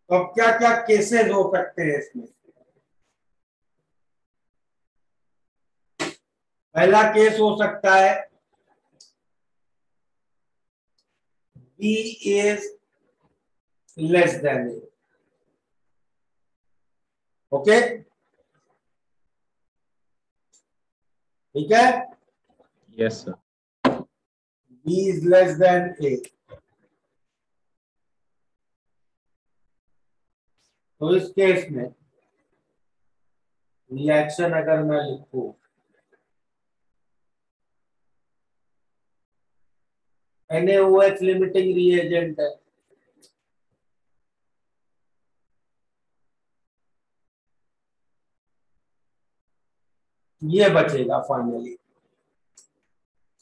तो अब क्या क्या केसेस हो सकते हैं इसमें? पहला केस हो सकता है B is less than A. Okay, ठीक है, yes sir. B is less than A. तो इस केस में रिएक्शन अगर मैं लिखूं NaOH लिमिटिंग रिएजेंट है, ये बचेगा फाइनली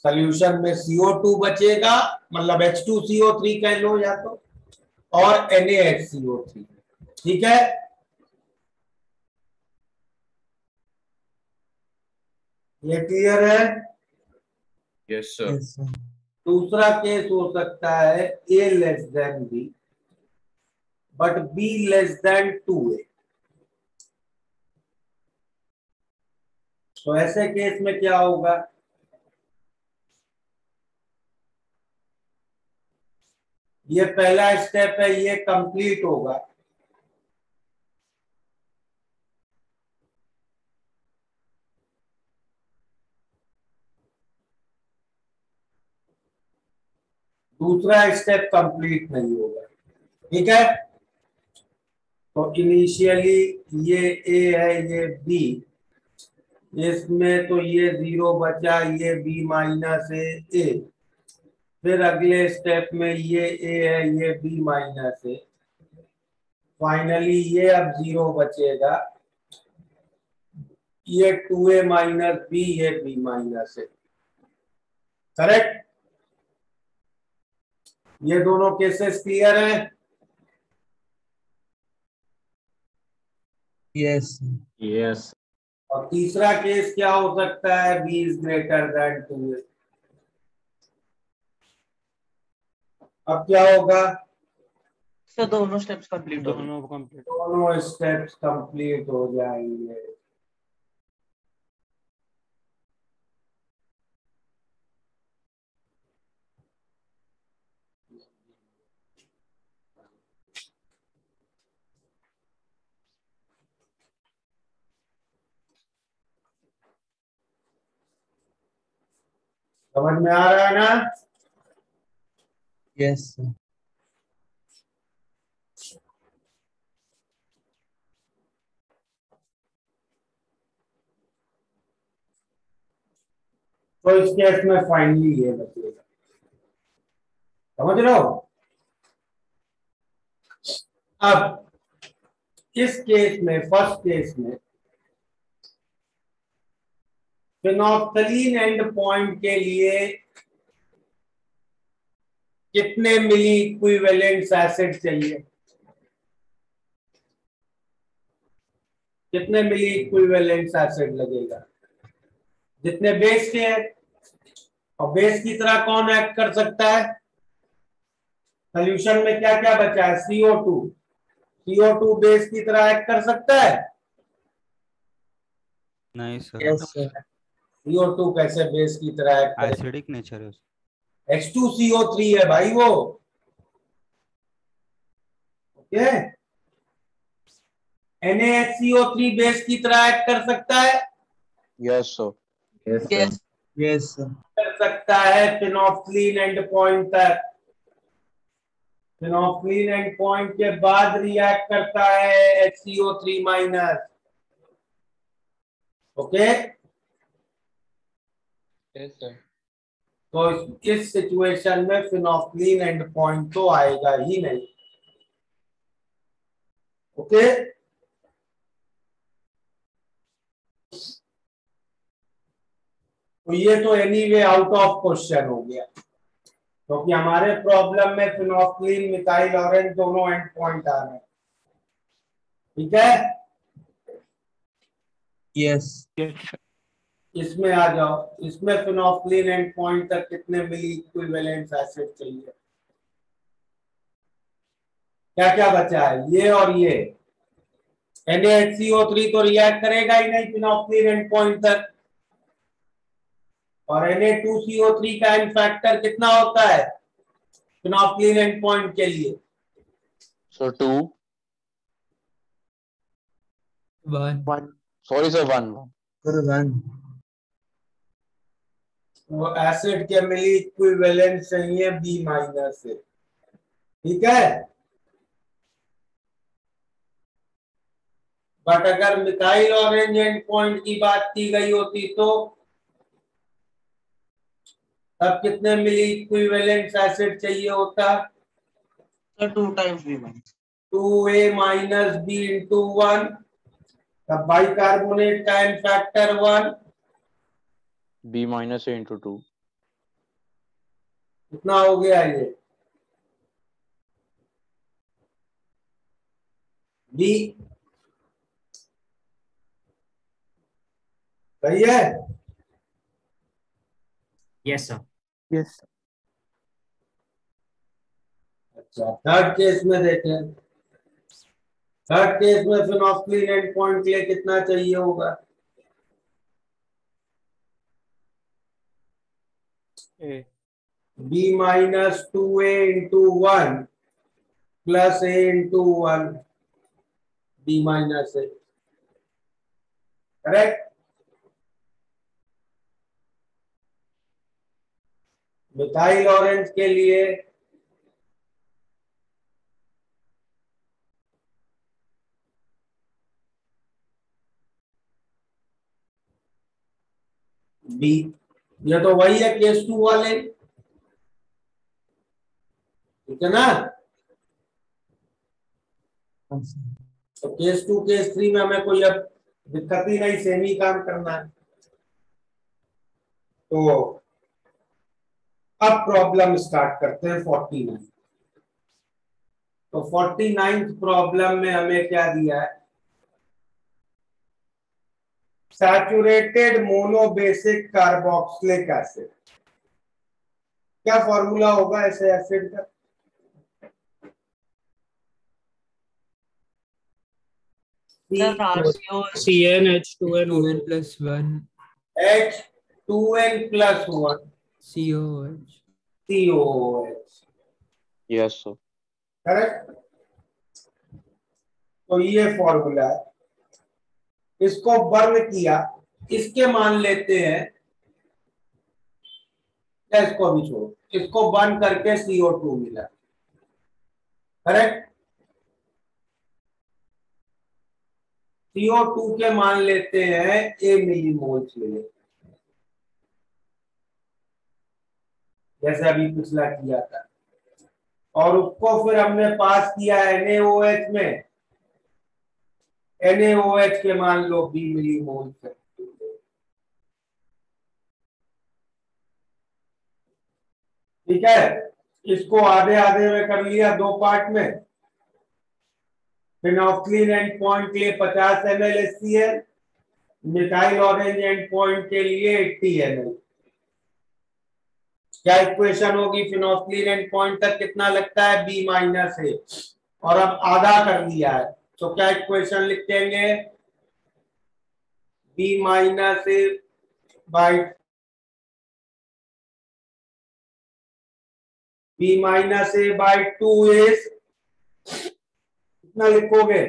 सोल्यूशन में CO2 बचेगा, मतलब H2CO3 कह लो या तो, और NaHCO3, ठीक है। ये क्लियर है? Yes sir. दूसरा केस हो सकता है A less than B but B less than 2A। तो ऐसे केस में क्या होगा? ये पहला स्टेप है, ये कंप्लीट होगा, दूसरा स्टेप कंप्लीट नहीं होगा, ठीक है। तो इनिशियली ये A है, ये B, इसमें तो ये 0 बचा, ये B माइनस A, फिर अगले स्टेप में ये A है, ये B माइनस A, फाइनली ये अब 0 बचेगा, ये 2A माइनस B, ये B माइनस A, करेक्ट। ये दोनों केसेस क्लियर हैं? Yes yes. और तीसरा केस क्या हो सकता है? B is greater than 2A। अब क्या होगा? सर दोनों स्टेप्स कंप्लीट दोनों स्टेप्स कंप्लीट हो जाएंगे। समझ में आ रहा है ना? यस तो इस केस में फाइनली ये बचेगा, समझ रहे हो? अब इस केस में, फर्स्ट केस में, फिनोल्फथालीन एंड पॉइंट के लिए कितने मिली इक्विवेलेंट एसिड चाहिए? कितने मिली इक्विवेलेंट एसिड लगेगा? जितने बेस के हैं। और बेस की तरह कौन एक्ट कर सकता है? सोल्यूशन में क्या क्या बचा है? CO2। CO2 बेस की तरह एक्ट कर सकता है? नहीं सर, यस सर CO2 कैसे बेस की तरह एक्ट करेगा? एसिडिक नेचर है। H2CO3 है भाई वो, ओके। NaHCO3 बेस की तरह एक्ट कर सकता है? Yes sir. Yes yes sir कर सकता है फिनोल्फथालीन एंड पॉइंट तक। फिनोल्फथालीन एंड पॉइंट के बाद रिएक्ट करता है HCO3 minus, okay. Yes sir. तो इस सिचुएशन में फिनोल्फथालीन एंड पॉइंट तो आएगा ही नहीं, ओके। तो ये तो एनीवे आउट ऑफ क्वेश्चन हो गया, क्योंकि हमारे प्रॉब्लम में फिनोल्फथालीन, मिथाइल ऑरेंज दोनों एंड पॉइंट आ रहे हैं, ठीक है। यस इसमें आ जाओ, इसमें फिनोल्फथालीन एंड पॉइंट तक कितने मिली इक्विवेलेंट एसिड चाहिए? क्या क्या बचा है, ये और ये। NaHCO3 तो रिएक्ट करेगा ही नहीं फिनोक्सिलिन एंड पॉइंट तक, और Na2CO3 का एंड फैक्टर कितना होता है फिनोक्सिलिन एंड पॉइंट के लिए? So 2. 1. Sorry sir, 1. वो एसिड केमिकली इक्विवेलेंट चाहिए B माइनस से, ठीक है। बट अगर मिथाइल ऑरेंज एंड पॉइंट की बात की गई होती तो तब कितने मिली इक्विवेलेंट एसिड चाहिए होता? So 2 times B minus. 2A minus B into 1, तब बाइकार्बोनेट का N factor 1, B minus A into 2. कितना हो गया ये? B सही है। Yes, sir. Yes. अच्छा, थर्ड केस में देखें। थर्ड केस में फिनोक्सिलिन एंड पॉइंट के लिए कितना चाहिए होगा? A. B minus 2A into 1 plus A into 1 B minus A, correct. Methyl orange के लिए B, ये तो वही है केस 2 वाले, ठीक है ना। तो केस 2 केस 3 में हमें कोई अब दिक्कत ही नहीं, सेम ही काम करना है। तो अब प्रॉब्लम स्टार्ट करते हैं 49। तो 49th प्रॉब्लम में हमें क्या दिया है? सैचुरेटेड मोनोबेसिक कार्बोक्सिलिक एसिड, क्या फॉर्मूला होगा ऐसे एसिड का? Sir, RCO CnH2n plus 1 H2n plus 1 COH. COOH, Yes sir. Correct. तो ये फॉर्मूला है, इसको बर्न किया, इसके मान लेते हैं, या इसको भी छोड़ो, इसको बर्न करके CO2 मिला, करेक्ट। CO2 के मान लेते हैं A मिलीमोल्स मिले, जैसे अभी पिछला किया था, और उसको फिर हमने पास किया NaOH में, NaOH के मान लो B मिलीमोल्स है, ठीक है। इसको आधे आधे में कर लिया, दो पार्ट में। फिनोक्सिलिन एंड पॉइंट के लिए 50 ml HCl, methyl orange and point के लिए 80 ml। क्या इक्वेशन होगी? फिनोक्सिलिन एंड पॉइंट तक कितना लगता है? B माइनस A, और अब आधा कर लिया है, तो क्या इक्वेशन लिख देंगे? B minus A by B minus A by 2 is, कितना लिखोगे?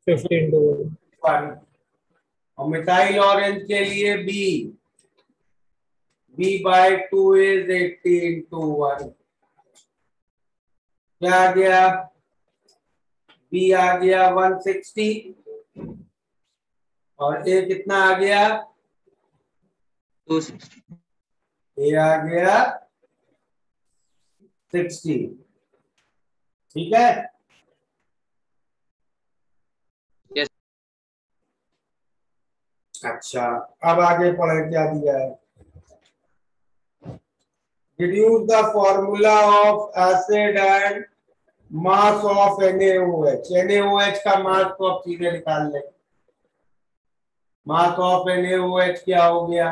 15 to 1. 1। और मिथाइल ऑरेंज के लिए B बाई 2 इज 80 इंटू 1, क्या आ गया? B आ गया 160, और A कितना आ गया? 260. A आ गया 60, ठीक है। Yes. अच्छा, अब आगे पढ़े, क्या दिया है? Deduce the formula of acid and mass of NaOH। NaOH का मास तो आप सीधे निकाल लें। मास ऑफ NaOH क्या हो गया?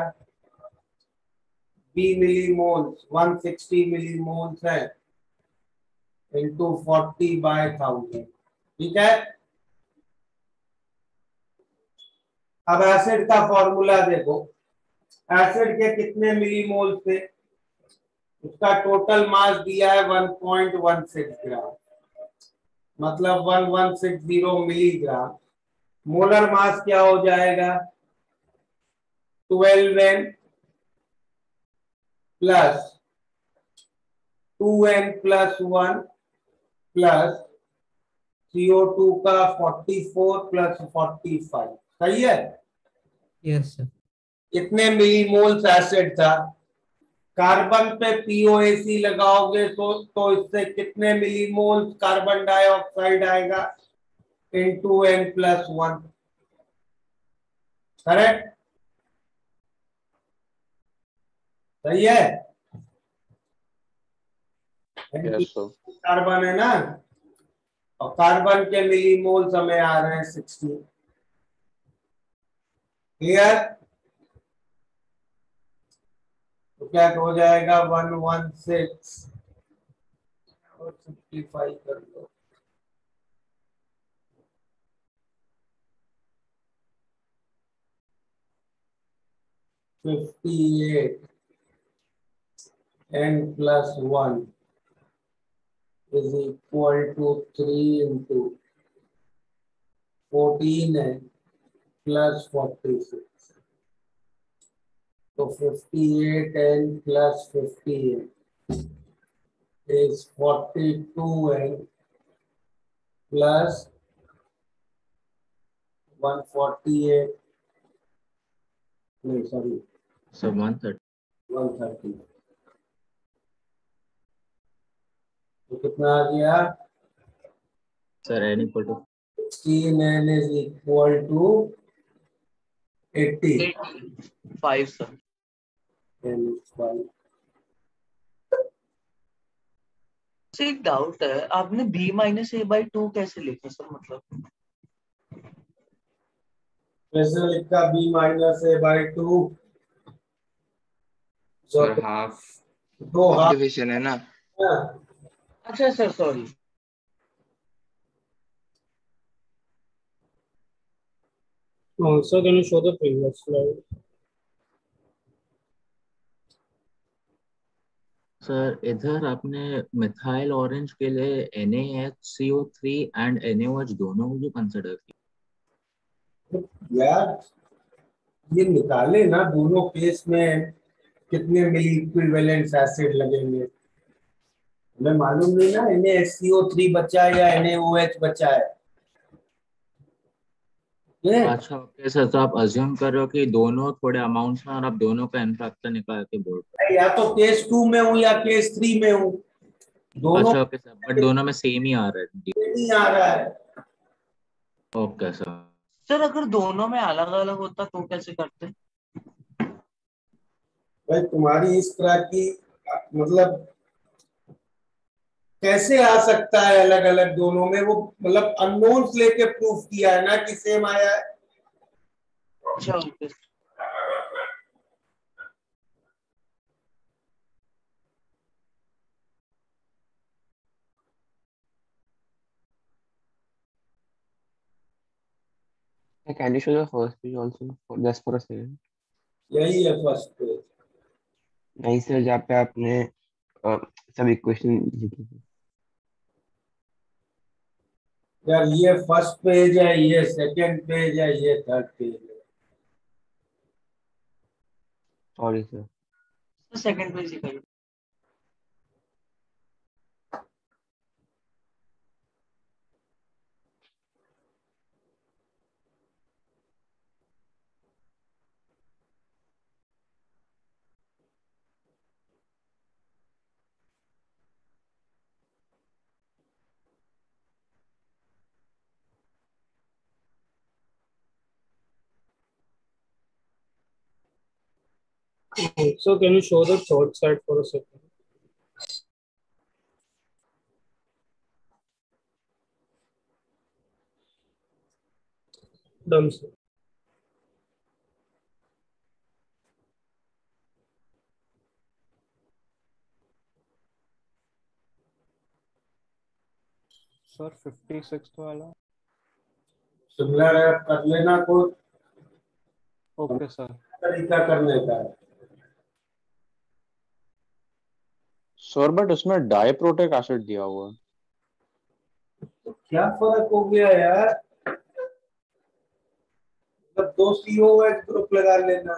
B millimoles 160 millimoles है into 40/1000, ठीक है। अब एसिड का फॉर्मूला देखो, एसिड के कितने मिलीमोल थे, उसका टोटल मास दिया है 1.16 ग्राम, मतलब 1160 मिलीग्राम। मोलर मास क्या हो जाएगा, 12n plus 2n plus 1 plus CO2 का 44 प्लस 45, सही है। Yes, sir. इतने मिलीमोल्स एसिड था। कार्बन पे POAC लगाओगे तो इससे कितने मिलीमोल्स कार्बन डाइऑक्साइड आएगा, इनटू n प्लस 1, करेक्ट, सही है। Yes, sir. कार्बन है ना, और कार्बन के मिलीमोल्स हमें आ रहे हैं 60, क्लियर। तो क्या हो जाएगा 116 और सिंप्लीफाई कर लो, 58 n plus 1 is equal to 3 into 14n plus 46, तो 58n plus 58 is 42n plus 148, नहीं सॉरी So 130. 130, तो कितना आ गया, Sir, n equal to 16n is equal to 80, 85 sir. n is 5। Sir एक डाउट है, आपने b माइनस ए बाई 2 कैसे लिखा सर, मतलब कैसे लिखा b minus a by 2, sir half दो हाफ डिविजन है ना। है। अच्छा sir sorry. Also, can you show the previous slide? Sir इधर आपने मिथाइल ऑरेंज के लिए NaHCO3 एंड NaOH दोनों को जो कंसिडर किया। यार ये निकाले ना दोनों केस में कितने मिली इक्विवेलेंट एसिड लगेंगे, हमें मालूम नहीं ना NaHCO3 बचा है या NaOH बचा है। अच्छा ओके सर, तो आप अज्यूम कर रहे हो कि दोनों थोड़े अमाउंट्स में और आप दोनों का n फैक्टर निकाल के बोल रहे या तो केस 2 में हूँ या केस 3 में हूँ, हो। दोनों अच्छा ओके सर, बट दोनों में सेम ही आ रहा है। नहीं आ रहा है। Okay sir. सर अगर दोनों में अलग अलग होता तो कैसे करते? भाई तुम्हारी इस तरह की मतलब कैसे आ सकता है अलग अलग दोनों में, वो मतलब अननोन्स लेके प्रूफ किया है ना कि सेम आया है। अच्छा okay. Can you show the first page also just for a second? यही है फर्स्ट पेज। नहीं सर, जहाँ पे आपने सब इक्वेशन लिखी थी। यार ये फर्स्ट पेज है, ये सेकंड पेज है, ये थर्ड पेज है। Sorry sir. सेकंड पेज दिखाइए। So, can you show the third side for a second? Done, sir. Sir 56 वाला. सिमिलर है, कर लेना, कोई ओके सर. तरीका करने का है। सर बट उसमें डाइप्रोटेक एसिड दिया हुआ है. तो क्या फर्क हो गया यार, मतलब 2 COH ग्रुप लगा लेना।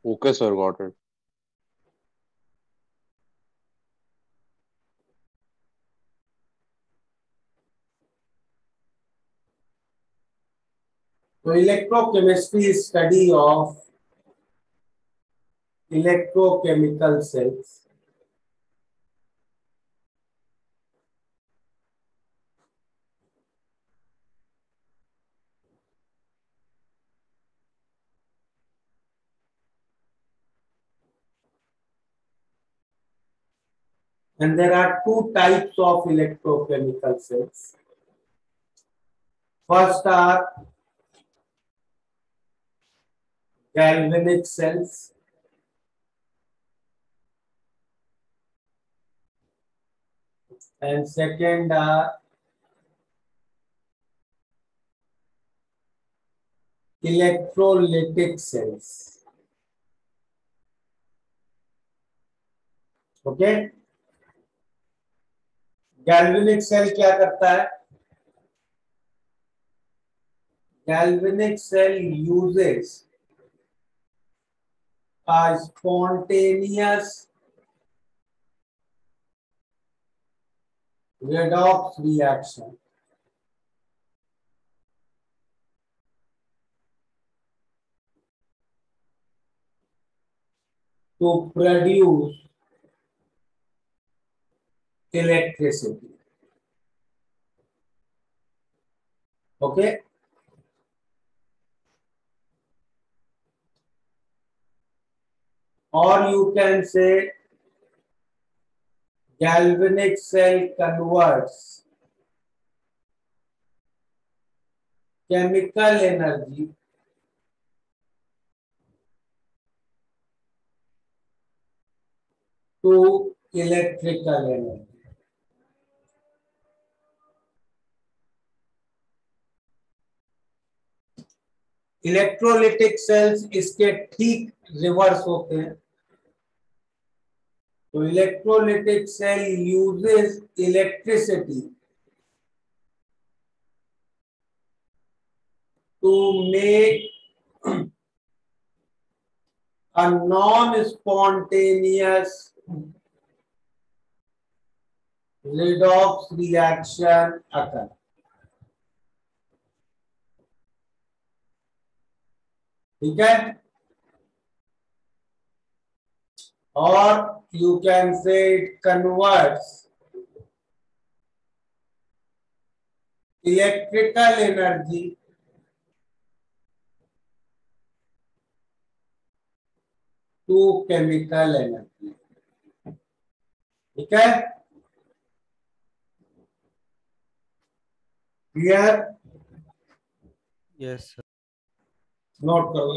Okay sir, got it. तो electrochemistry study of electrochemical cells, and there are 2 types of electrochemical cells. First are galvanic cells, and second are electrolytic cells. Okay, galvanic cell क्या करता है? Galvanic cell uses a spontaneous redox reaction to produce electricity. Okay, or you can say galvanic cell converts chemical energy to electrical energy. Electrolytic cells इसके ठीक reverse होते हैं। तो electrolytic cell uses electricity to make a non-spontaneous redox reaction occur. ठीक है, और you can say it converts electrical energy to chemical energy. ठीक है, क्लियर? Yes sir. नोट कर लो।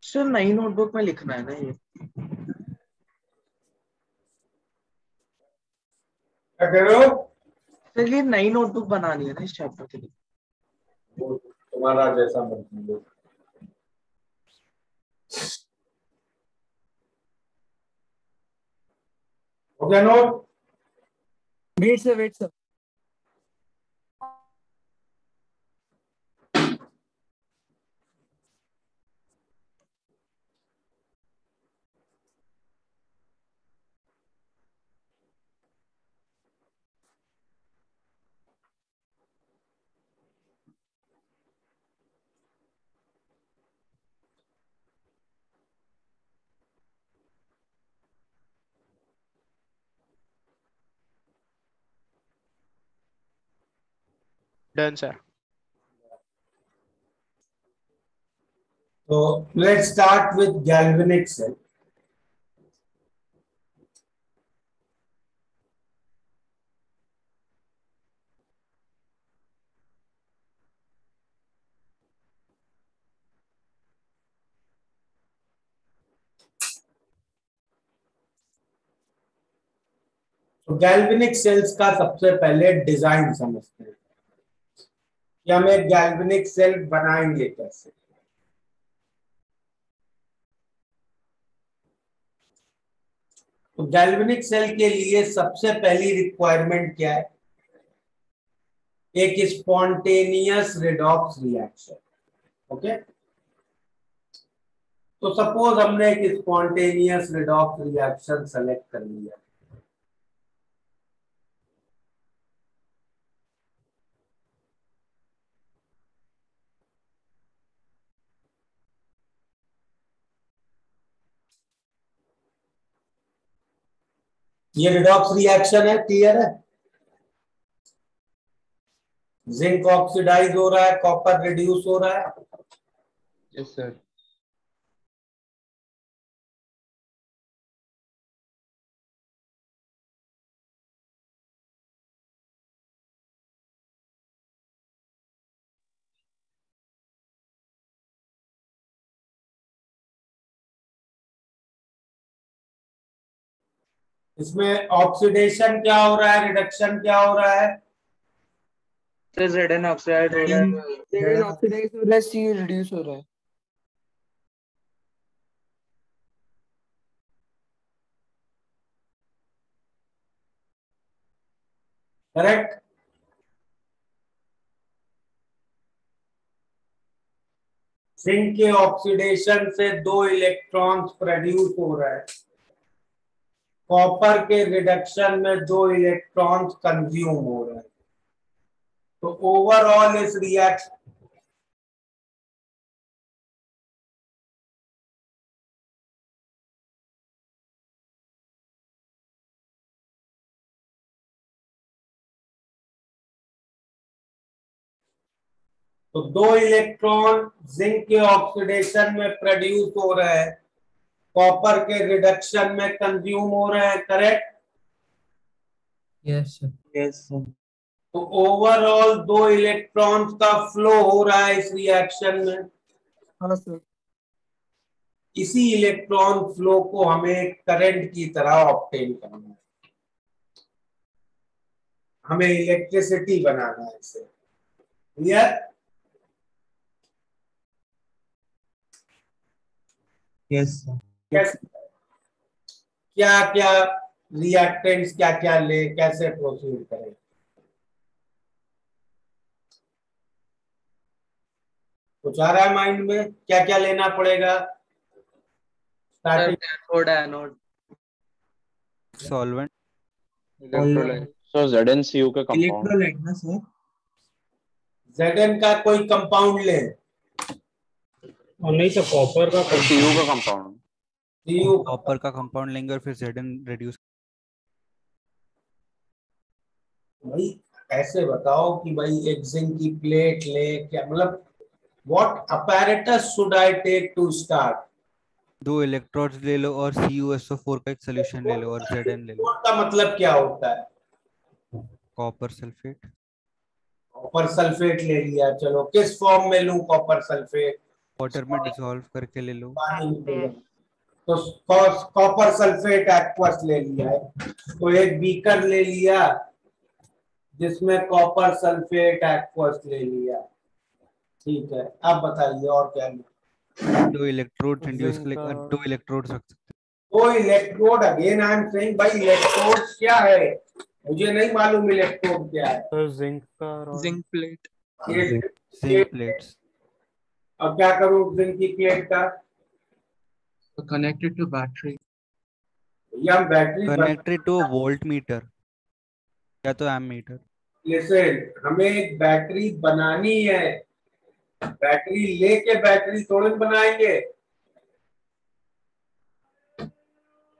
सर नई नोटबुक में लिखना है ना ये? क्या करो? सर ये नई नोटबुक बनानी है ना इस चैप्टर के लिए? वो तुम्हारा जैसा मर्जी हो। Okay, note. Wait sir, wait sir. Done, sir. तो let's start with galvanic cell. तो गैल्वेनिक सेल्स का सबसे पहले डिजाइन समझते हैं कि हम एक गैल्वेनिक सेल बनाएंगे कैसे। तो गैल्वेनिक सेल के लिए सबसे पहली रिक्वायरमेंट क्या है? एक स्पॉन्टेनियस रेडॉक्स रिएक्शन। ओके, तो सपोज हमने एक स्पॉन्टेनियस रेडॉक्स रिएक्शन सेलेक्ट कर लिया। ये रिडॉक्स रिएक्शन है, क्लियर है? जिंक ऑक्सीडाइज हो रहा है, कॉपर रिड्यूस हो रहा है। Yes sir. इसमें ऑक्सीडेशन क्या हो रहा है, रिडक्शन क्या हो रहा है? तो Zn ऑक्साइड हो रहा है, Zn ऑक्सीडाइज हो रहा है, C रिड्यूस हो रहा है। करेक्ट। जिंक के ऑक्सीडेशन से 2 इलेक्ट्रॉन्स प्रोड्यूस हो रहा है, कॉपर के रिडक्शन में 2 इलेक्ट्रॉन्स कंज्यूम हो रहे हैं। तो ओवरऑल इस रिएक्शन तो 2 इलेक्ट्रॉन जिंक के ऑक्सीडेशन में प्रोड्यूस हो रहे हैं, कॉपर के रिडक्शन में कंज्यूम हो रहे हैं। करेक्ट। Yes sir. यस तो ओवरऑल 2 इलेक्ट्रॉन्स का फ्लो हो रहा है इस रिएक्शन में। हाँ सर। इसी इलेक्ट्रॉन फ्लो को हमें करंट की तरह ऑब्टेन करना है, हमें इलेक्ट्रिसिटी बनाना है इसे। क्लियर? यस क्या क्या रिएक्टेंट्स क्या क्या ले, कैसे प्रोसीड करें? कुछ आ रहा है माइंड में? क्या क्या लेना पड़ेगा starting? Cathode anode solvent. Electrolyte. Sir ZnCu के कंपाउंड। इलेक्ट्रोलाइट ना सर। Zn का कोई कंपाउंड ले, और नहीं तो कॉपर का Cu का कंपाउंड। Cu कॉपर का कंपाउंड लेंगे और फिर Zn रिड्यूस। भाई ऐसे बताओ कि भाई एक जिंक की प्लेट ले, क्या मतलब what apparatus should I take to start? 2 electrodes ले लो और CuSO4 का एक सोल्यूशन ले लो और Zn ले लो। का मतलब क्या होता है? Copper sulphate. कॉपर सल्फेट ले लिया, चलो किस फॉर्म में लूं कॉपर सल्फेट? वाटर में डिसॉल्व करके ले लो। पानी में। तो कॉपर सल्फेट एक्वस ले लिया है, तो एक बीकर ले लिया जिसमें कॉपर सल्फेट एक्वस ले लिया। ठीक है, अब बताइए और क्या लिया? 2 इलेक्ट्रोड इंड्यूस जिंक का 2 इलेक्ट्रोड्स रख सकते तो electrode, again I am saying भाई इलेक्ट्रोड क्या है? मुझे नहीं मालूम इलेक्ट्रोड क्या है। सर जिंक का जिंक प्लेट। ये हैं। Zinc plates. अब क्या करूं जिंक की प्लेट का? Connected to battery. या हम battery connected to voltmeter या तो एम मीटर। लिसन, हमें एक बैटरी बनानी है, बैटरी लेके बैटरी थोड़ी ना बनाएंगे।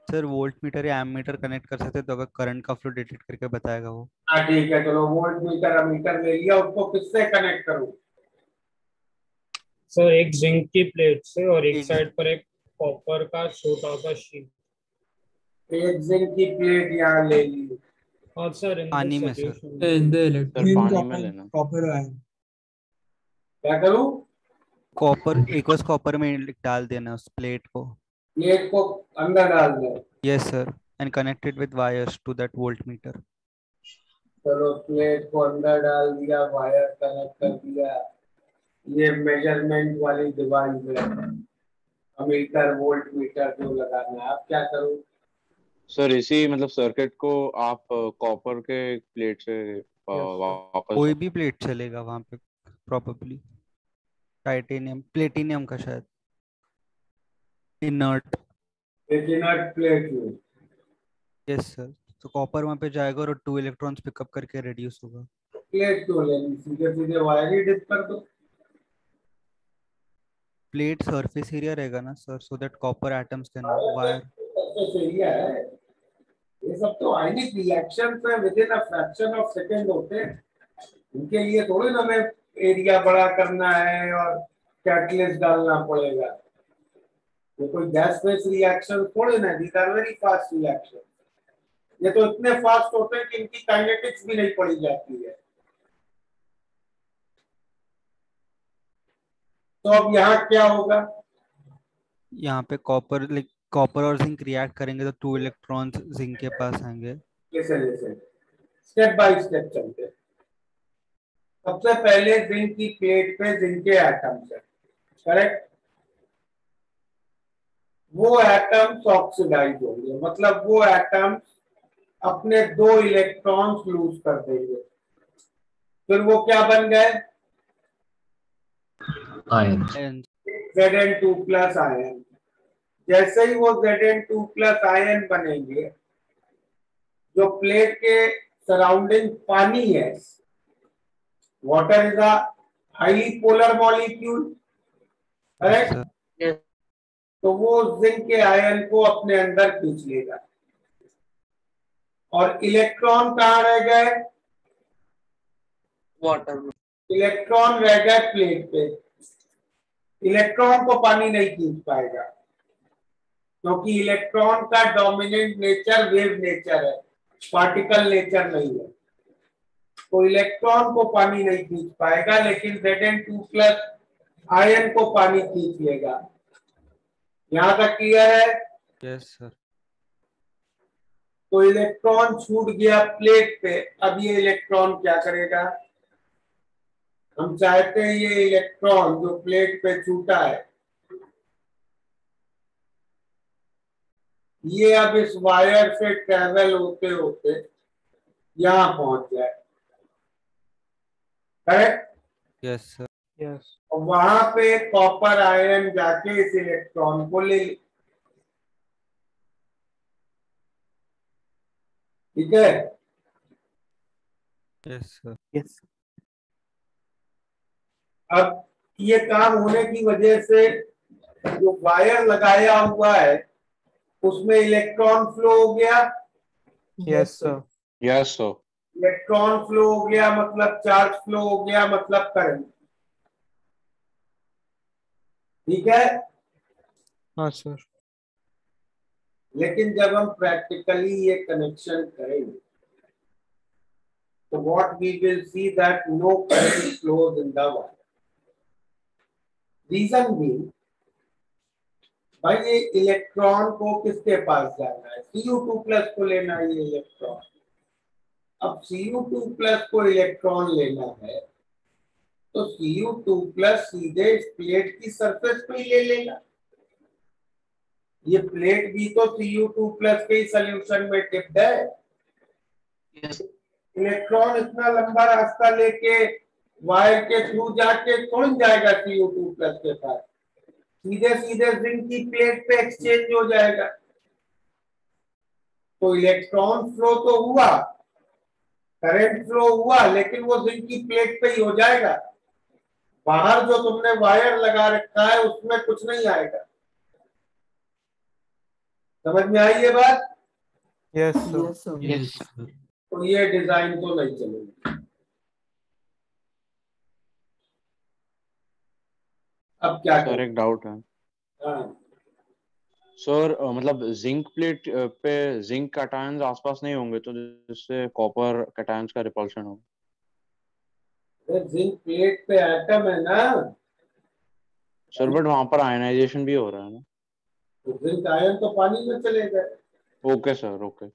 सर वोल्ट मीटर या एम मीटर कनेक्ट कर सकते हैं तो अगर करंट का फ्लो डिटेक्ट करके बताएगा वो। हाँ ठीक है, चलो वोल्ट मीटर अमीटर ले लिया, उसको किससे कनेक्ट करूं? सर एक जिंक की प्लेट से और एक एक- साइड पर एक कॉपर का छोटा सा शीट। एक जिंक की प्लेट यहाँ ले ली। और सर इन पानी में, sir. In the sir electric पानी में लेना। copper iron. क्या करूँ? कॉपर एक्वस कॉपर में डाल देना उस प्लेट को। प्लेट को अंदर डाल दे। Yes sir, and connected with wires to that voltmeter. चलो प्लेट को अंदर डाल दिया, वायर कनेक्ट कर दिया। ये मेजरमेंट वाली डिवाइस है, अमीटर वोल्ट मीटर जो लगाना है। अब क्या करूँ? सर इसी मतलब सर्किट को आप कॉपर के प्लेट से वापस कोई भी प्लेट चलेगा वहां पे, प्रोबेबली टाइटेनियम प्लेटिनियम का शायद, इनर्ट। एक इनर्ट प्लेट में। यस सर, तो कॉपर वहां पे जाएगा और 2 इलेक्ट्रॉन्स पिकअप करके रिड्यूस होगा। प्लेट क्यों लेनी? सीधे सीधे वायर ही डिप कर दो। प्लेट सरफेस एरिया रहेगा ना sir, so that copper atoms can wire. तो सही है, ये सब तो आयनिक रिएक्शन है, with in a fraction of second होते हैं। इनके लिए थोड़ी ना हमें एरिया बड़ा करना है और कैटलिस्ट डालना पड़ेगा। ये कोई गैस फेस रिएक्शन थोड़ी ना, these are very fast reaction. ये तो इतने फास्ट होते हैं कि इनकी काइनेटिक्स भी नहीं पड़ी जाती है। तो अब यहाँ क्या होगा? यहाँ पे कॉपर कॉपर और जिंक रिएक्ट करेंगे तो 2 इलेक्ट्रॉन्स जिंक के पास आएंगे। लिसन स्टेप बाय स्टेप चलते हैं। सबसे पहले जिंक की प्लेट पे जिंक के एटम्स है, करेक्ट? वो एटम्स ऑक्सीडाइज होंगे, मतलब वो एटम्स अपने 2 इलेक्ट्रॉन्स लूज कर देंगे। फिर वो क्या बन गए? आयन। Zn2 plus ion. जैसे ही वो Zn2 प्लस आयन बनेंगे, जो प्लेट के सराउंडिंग पानी है, water is a highly polar molecule, correct? तो वो जिंक के आयन को अपने अंदर खींच लेगा। और इलेक्ट्रॉन कहाँ रह गए? वाटर में। इलेक्ट्रॉन रह गए प्लेट पे। इलेक्ट्रॉन को पानी नहीं खींच पाएगा, क्योंकि इलेक्ट्रॉन का डोमिनेंट नेचर वेव नेचर है, पार्टिकल नेचर नहीं है। तो इलेक्ट्रॉन को पानी नहीं खींच पाएगा, लेकिन Zn2 प्लस आयन को पानी खींच लेगा। यहां तक क्लियर है? Yes sir. तो इलेक्ट्रॉन छूट गया प्लेट पे। अब ये इलेक्ट्रॉन क्या करेगा? हम चाहते हैं ये इलेक्ट्रॉन जो प्लेट पे छूटा है, ये अब इस वायर से ट्रेवल होते होते यहां पहुंच जाए, करेक्ट? Yes sir. यस। और वहां पे कॉपर आयन जाके इस इलेक्ट्रॉन को ले ले। ठीक है? Yes sir. Yes. अब ये काम होने की वजह से जो वायर लगाया हुआ है उसमें इलेक्ट्रॉन फ्लो हो गया। Yes sir. Yes sir. Electron flow हो गया मतलब चार्ज फ्लो हो गया, मतलब करंट। ठीक है? हाँ सर। लेकिन जब हम प्रैक्टिकली ये कनेक्शन करेंगे तो what we will see that no current flows in the wire. Reason भी, भाई ये इलेक्ट्रॉन को किसके पास जाना है? Cu2 प्लस को लेना है ये इलेक्ट्रॉन। अब Cu2 प्लस को इलेक्ट्रॉन लेना है तो Cu2 प्लस सीधे इस प्लेट की सरफेस पे ही ले लेगा। ये प्लेट भी तो Cu2 प्लस के ही सोल्यूशन में टिप्ड है। इलेक्ट्रॉन इतना लंबा रास्ता लेके वायर के थ्रू जाके थोड़ी जाएगा Cu2 प्लस के पास, सीधे सीधे जिंक की प्लेट पे एक्सचेंज हो जाएगा। तो इलेक्ट्रॉन फ्लो तो हुआ, करंट फ्लो हुआ, लेकिन वो जिंक की प्लेट पे ही हो जाएगा। बाहर जो तुमने वायर लगा रखा है उसमें कुछ नहीं आएगा। समझ में आई ये बात? Yes Yes, sir. यस। तो ये डिजाइन तो नहीं चलेगी। अब क्या सर करें? एक डाउट है हाँ, सर, मतलब जिंक प्लेट पे जिंक कैटायंस आसपास नहीं होंगे तो जिससे कॉपर कैटायंस का रिपल्शन हो। जिंक प्लेट पे एटम है ना, सर बट वहां पर आयनाइजेशन भी हो रहा है ना। तो जिंक आयन तो पानी में चले गए। Okay sir, okay.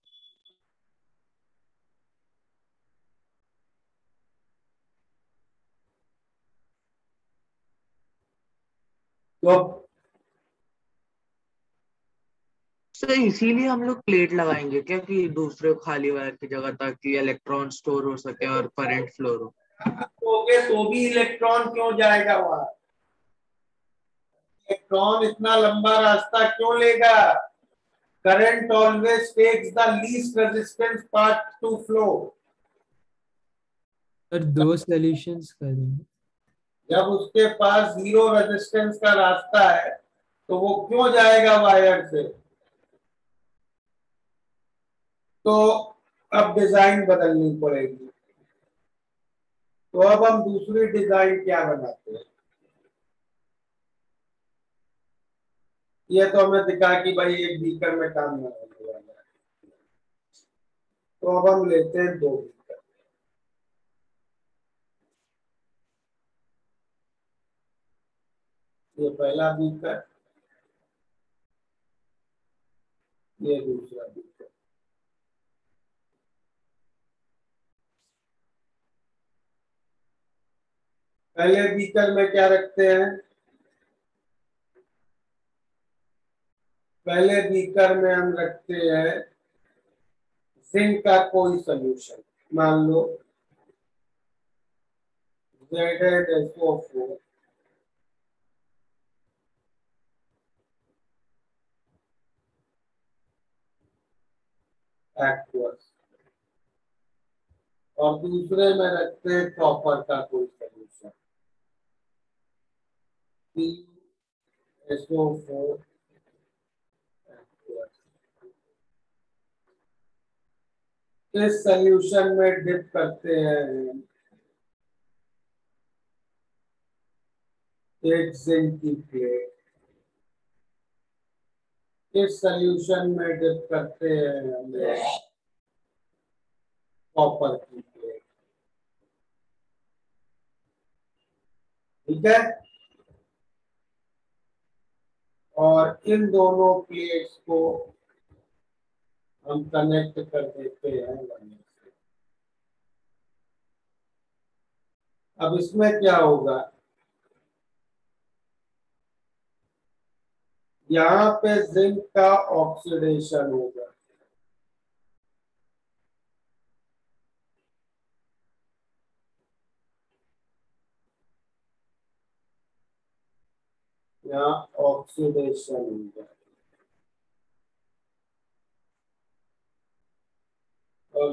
तो सर इसीलिए हम लोग प्लेट लगाएंगे क्या, कि दूसरे खाली वायर की जगह, ताकि इलेक्ट्रॉन स्टोर हो सके और करंट फ्लो हो। तो भी इलेक्ट्रॉन क्यों जाएगा वहां? इलेक्ट्रॉन इतना लंबा रास्ता क्यों लेगा? Current always takes the least resistance path to flow. Sir दो सॉल्यूशंस करेंगे। जब उसके पास जीरो रेजिस्टेंस का रास्ता है तो वो क्यों जाएगा वायर से? तो अब डिजाइन बदलनी पड़ेगी। तो अब हम दूसरी डिजाइन क्या बनाते हैं? ये तो हमें दिखा कि भाई एक बीकर में काम नहीं होने वाला है। तो अब हम लेते हैं दो बीकर। ये पहला बीकर, ये दूसरा बीकर। पहले बीकर में क्या रखते हैं? पहले बीकर में हम रखते हैं जिंक का कोई सोल्यूशन, मान लो ZnSO4 एक्वस, और दूसरे में रखते हैं कॉपर का कोई सोल्यूशन PuSO4 एक्वस। इस सोल्यूशन में डिप करते हैं एक जिंक की प्लेट, इस सोल्यूशन में डिप करते हैं हमें कॉपर की प्लेट। ठीक है, और इन दोनों प्लेट्स को हम कनेक्ट कर देते हैं वायर से। अब इसमें क्या होगा? यहाँ पे जिंक का ऑक्सीडेशन होगा, यहाँ ऑक्सीडेशन होगा, और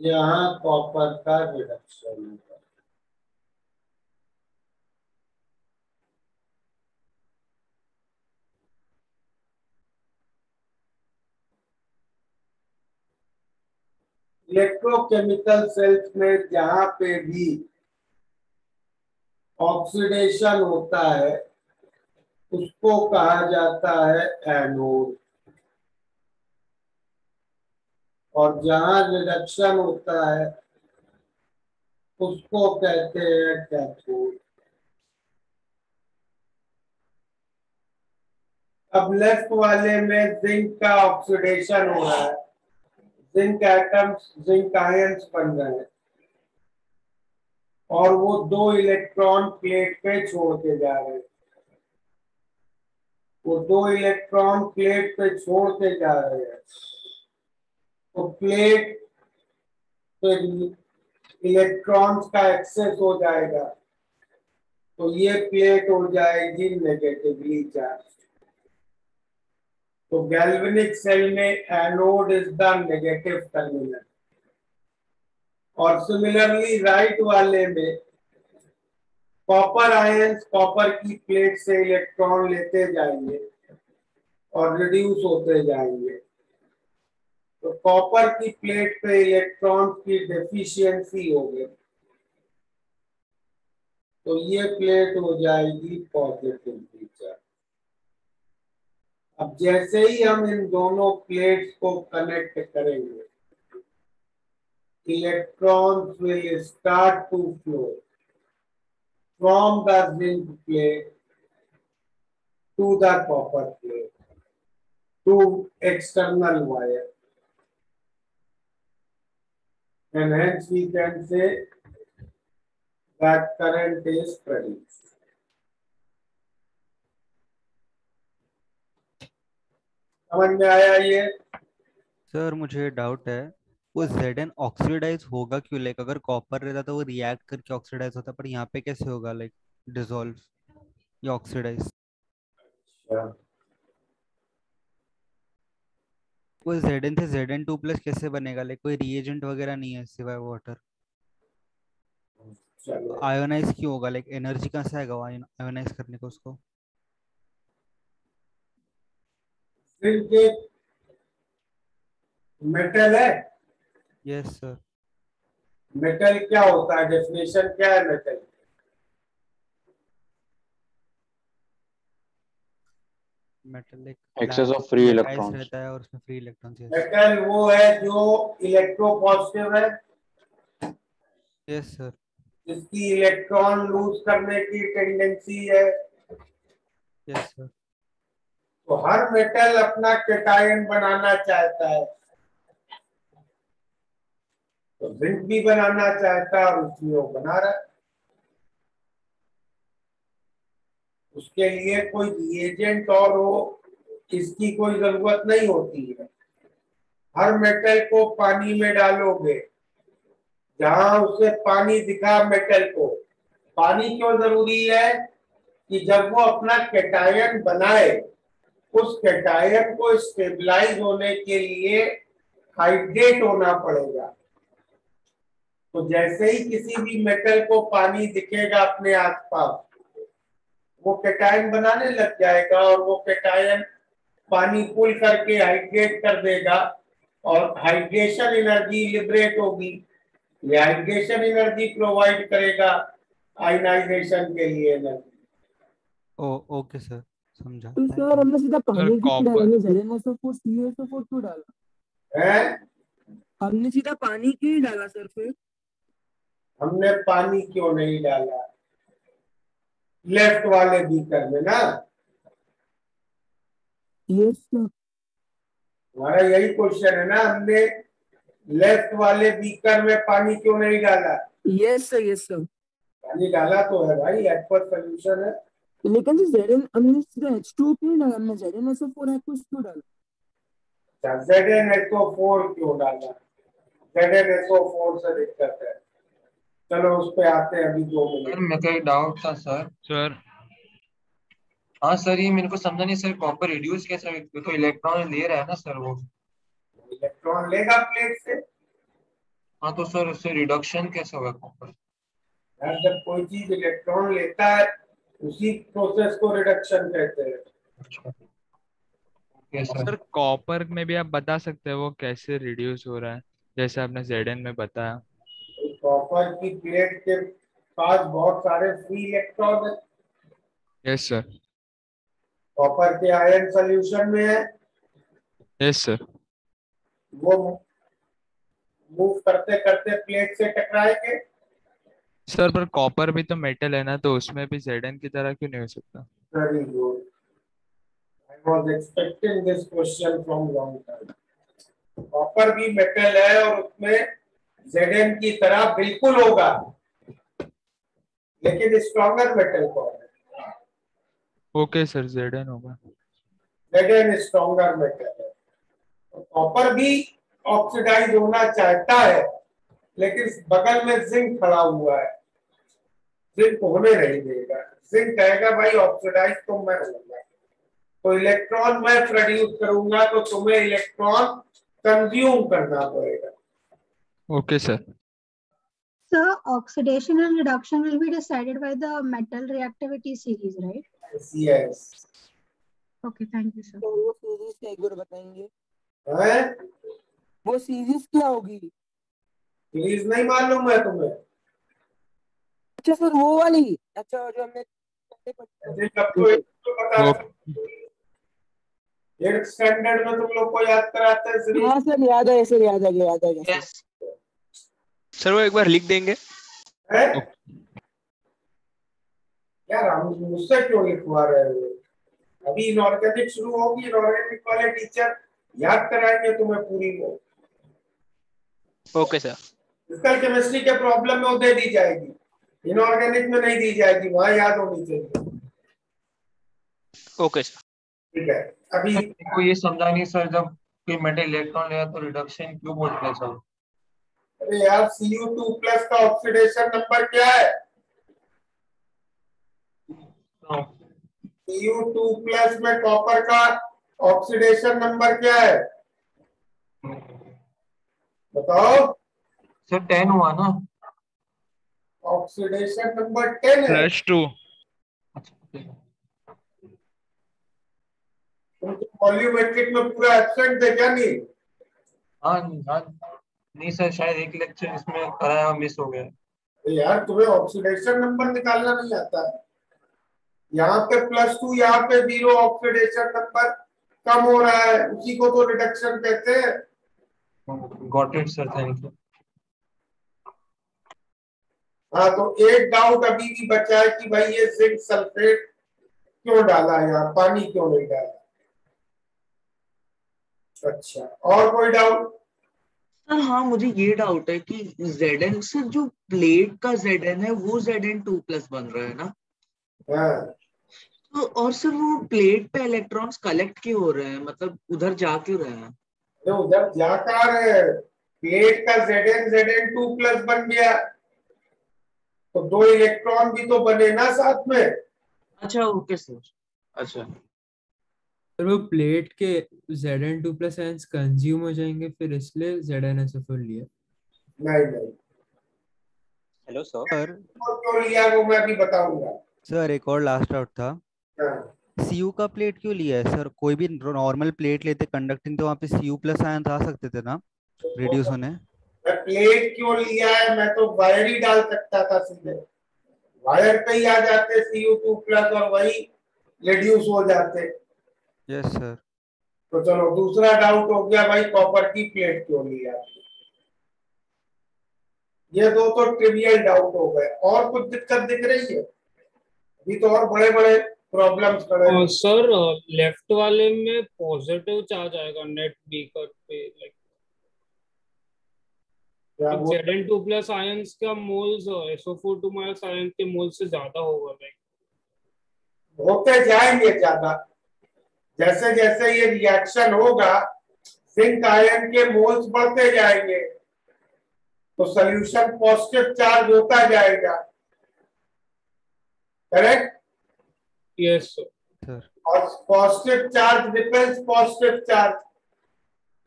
यहाँ कॉपर का रिडक्शन होगा। इलेक्ट्रोकेमिकल सेल्स में जहां पे भी ऑक्सीडेशन होता है उसको कहा जाता है एनोड, और जहां रिडक्शन होता है उसको कहते हैं कैथोड। अब लेफ्ट वाले में जिंक का ऑक्सीडेशन हो रहा है, जिंक एटम्स, जिंक आयंस बन रहे हैं, और वो दो इलेक्ट्रॉन प्लेट पे छोड़ के जा रहे हैं। वो दो इलेक्ट्रॉन प्लेट पे छोड़ के जा रहे हैं, तो प्लेट पे इलेक्ट्रॉन्स का एक्सेस हो जाएगा, तो ये प्लेट हो जाएगी नेगेटिवली चार्ज। तो गैल्वेनिक सेल में anode is the negative terminal, और सिमिलरली राइट वाले में कॉपर आयंस कॉपर की प्लेट से इलेक्ट्रॉन लेते जाएंगे और रिड्यूस होते जाएंगे। तो कॉपर की प्लेट पे इलेक्ट्रॉन की डेफिशिएंसी हो गई, तो ये प्लेट हो जाएगी पॉजिटिव फीचर। अब जैसे ही हम इन दोनों प्लेट्स को कनेक्ट करेंगे, electrons will start to flow from the zinc plate to the copper plate to external wire, and hence we can say that current is produced. समझ में आया ये? सर मुझे डाउट है, वो Zn ऑक्सीडाइज होगा क्यों? लाइक अगर कॉपर रहता तो वो रिएक्ट करके ऑक्सीडाइज होता, पर यहाँ पे कैसे होगा? लाइक डिसॉल्व या ऑक्सीडाइज? वो Zn से Zn2+ कैसे बनेगा? लाइक कोई रिएजेंट वगैरह नहीं है सिवाय वाटर। चलो आयोनाइज क्यों होगा? लाइक एनर्जी कहाँ से आएगा आयोनाइज करने को उसको? जिंक एक मेटल है। Yes sir. मेटल क्या होता है? डेफिनेशन क्या है मेटल? मेटल एक excess of free lattice electrons. रहता है और उसमें फ्री इलेक्ट्रॉन्स। मेटल वो है जो इलेक्ट्रोपॉजिटिव है, यस सर। जिसकी इलेक्ट्रॉन लूज करने की टेंडेंसी है। Yes sir. तो हर मेटल अपना कैटायन बनाना चाहता है, तो जिंक भी बनाना चाहता है और उसमें वो बना रहा है। उसके लिए कोई रिएजेंट और हो इसकी कोई जरूरत नहीं होती है। हर मेटल को पानी में डालोगे, जहां उसे पानी दिखा मेटल को, पानी क्यों जरूरी है? कि जब वो अपना कैटायन बनाए, उस कैटायन को स्टेबलाइज होने के लिए हाइड्रेट होना पड़ेगा। तो जैसे ही किसी भी मेटल को पानी दिखेगा अपने आसपास, वो कैटायन बनाने लग जाएगा और वो कैटायन पानी पुल करके हाइड्रेट कर देगा और हाइड्रेशन एनर्जी लिबरेट होगी। ये हाइड्रेशन एनर्जी प्रोवाइड करेगा आयनाइजेशन के लिए एनर्जी। ओके सर, समझा। तो Thank सर you. हमने सीधा पानी क्यों डाला? कॉपर हमने ZnSO4 CuSO4 क्यों डाला? है हमने सीधा पानी क्यों ही डाला सर फिर? हमने पानी क्यों नहीं डाला? लेफ्ट वाले बीकर में ना, यस सर। हमारा यही क्वेश्चन है ना, हमने लेफ्ट वाले बीकर में पानी क्यों नहीं डाला? Yes sir, yes sir. पानी डाला तो है भाई, एक्वस सोल्यूशन है। लेकिन Zn हमने सीधा H2 क्यों डाला? हमने ZnSO4 aqueous क्यों डाला? ZnSO4 क्यों डाला? ZnSO4 से दिक्कत है। चलो उस पे आते हैं अभी 2 सर मिनट। मेरे को एक डाउट था सर। सर हाँ सर, ये मेरे को समझा नहीं सर, कॉपर रिड्यूस कैसे? देखो इलेक्ट्रॉन ले रहा है ना सर वो। इलेक्ट्रॉन लेगा प्लेट से। हाँ तो सर उससे रिडक्शन कैसे होगा कॉपर? यार जब कोई चीज इलेक्ट्रॉन लेता है, उसी प्रोसेस को रिडक्शन कहते हैं। Yes sir. सर कॉपर में भी आप बता सकते हैं वो कैसे रिड्यूस हो रहा है, जैसे आपने Zn में बताया। तो कॉपर की प्लेट के पास बहुत सारे फ्री इलेक्ट्रॉन है। Yes sir. कॉपर के आयन सोल्यूशन में है, यस सर। वो मूव करते करते प्लेट से टकराएंगे। सर पर कॉपर भी तो मेटल है ना, तो उसमें भी Zn की तरह क्यों नहीं हो सकता? Very good, I was expecting this question from long time. Copper भी मेटल है और उसमें Zn की तरह बिल्कुल होगा, लेकिन स्ट्रॉन्गर मेटल कौन है? ओके सर, Zn होगा। Zn स्ट्रॉन्गर मेटल है। तो कॉपर भी ऑक्सीडाइज होना चाहता है, लेकिन बगल में जिंक खड़ा हुआ है, जिंक होने नहीं देगा। जिंक कहेगा भाई ऑक्सीडाइज तो मैं होऊंगा, तो इलेक्ट्रॉन मैं प्रोड्यूस करूंगा, तो तुम्हें इलेक्ट्रॉन कंज्यूम करना पड़ेगा। Okay sir. Sir, oxidation and reduction will be decided by the metal reactivity series, right? Yes. Okay, thank you, sir. तो वो सीरीज क्या एक बार बताएंगे? हैं? वो सीरीज क्या होगी? सीरीज नहीं मालूम है तुम्हें? अच्छा सर वो वाली। अच्छा जो हमने एट स्टैंडर्ड में तुम लोग को याद कराते हैं श्री? हाँ सर याद है सर, याद आ गया सर। यस सर वो एक बार लिख देंगे। है? यार हम मुझसे क्यों लिखवा रहे हो? अभी इनऑर्गेनिक शुरू होगी, इनऑर्गेनिक वाले टीचर याद कराएंगे तुम्हें पूरी वो। Okay sir. फिजिकल केमिस्ट्री के प्रॉब्लम में वो दे दी जाएगी, इनऑर्गेनिक में नहीं दी जाएगी, वहां याद होनी चाहिए। Okay sir. ठीक है। अभी को ये समझा नहीं सर, जब कोई मेटल इलेक्ट्रॉन लिया तो रिडक्शन क्यों बोलते हैं सर? अरे यार Cu2+ का ऑक्सीडेशन नंबर क्या है? Cu2+ में कॉपर का ऑक्सीडेशन नंबर क्या है बताओ? सर 10 हुआ ना? ऑक्सीडेशन नंबर 10 है। +2। तुमको वॉल्यूमेट्रिक में पूरा एब्सेंट है क्या? नहीं हाँ नहीं सर, शायद एक लेक्चर इसमें कराया मिस हो गया। यार तुम्हें ऑक्सीडेशन नंबर निकालना नहीं आता है। यहाँ पे +2, यहाँ पे 0, ऑक्सीडेशन नंबर कम हो रहा है, उसी को तो रिडक्शन कहते हैं। Got it sir, thank you. हाँ तो एक डाउट अभी भी बचा है कि भाई ये जिंक सल्फेट क्यों डाला है यहाँ, पानी क्यों नहीं डाला? अच्छा, और कोई डाउट? सर हाँ, मुझे ये डाउट है कि Zn सर, जो प्लेट का Zn है वो Zn2+ बन रहा है ना? हाँ। तो और सर वो प्लेट पे इलेक्ट्रॉन्स कलेक्ट क्यों हो रहे हैं, मतलब उधर जा क्यों रहे हैं? तो उधर जाकर प्लेट का Zn2+ बन गया तो 2 इलेक्ट्रॉन भी तो बने ना साथ में। अच्छा ओके सर। अच्छा पर वो प्लेट के Zn2+ आयंस कंज्यूम हो जाएंगे, फिर इसलिए ZnSO4 लिया। नहीं हेलो सर। सर क्यों लिया वो मैं भी बताऊंगा। सर एक और लास्ट डाउट था, हाँ। Cu का प्लेट क्यों लिया है सर? कोई भी नॉर्मल प्लेट लेते कंडक्टिंग तो वहाँ पे Cu+ आयन आ सकते थे ना रिड्यूस होने। मैं प्लेट क्यों लिया है, मैं तो वायर ही डाल सकता था, सीधे वायर पे ही आ जाते Cu2+ और वही रिड्यूस हो जाते। Yes sir. तो चलो दूसरा डाउट हो गया भाई, कॉपर की प्लेट क्यों लिया? ये दो तो ट्रिवियल डाउट हो गए। और कुछ दिक्कत दिख रही है? अभी तो और बड़े बड़े प्रॉब्लम्स खड़े हैं। सर लेफ्ट वाले में पॉजिटिव चार्ज आएगा नेट बीकर पे, लाइक Zn2+ आयंस का मोल्स SO4 2- आयन के मोल से ज्यादा होगा, लाइक होते जाएंगे ज्यादा, जैसे जैसे ये रिएक्शन होगा जिंक आयन के मोल्स बढ़ते जाएंगे तो सॉल्यूशन पॉजिटिव चार्ज होता जाएगा। करेक्ट? Yes sir. और positive charge repels positive charge.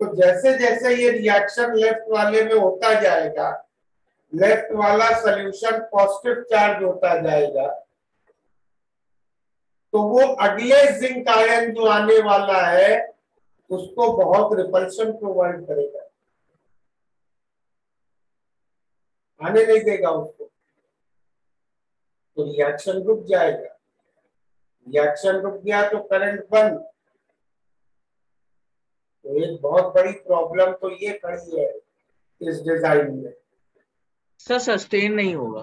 तो जैसे जैसे ये रिएक्शन लेफ्ट वाले में होता जाएगा, लेफ्ट वाला सॉल्यूशन पॉजिटिव चार्ज होता जाएगा, तो वो अगले जिंक आयन जो आने वाला है उसको बहुत रिपल्शन प्रोवाइड करेगा, आने नहीं देगा उसको, तो रिएक्शन रुक जाएगा। रिएक्शन रुक गया तो करंट बंद। तो एक बहुत बड़ी प्रॉब्लम तो ये खड़ी है इस डिजाइन में। सर सस्टेन नहीं होगा।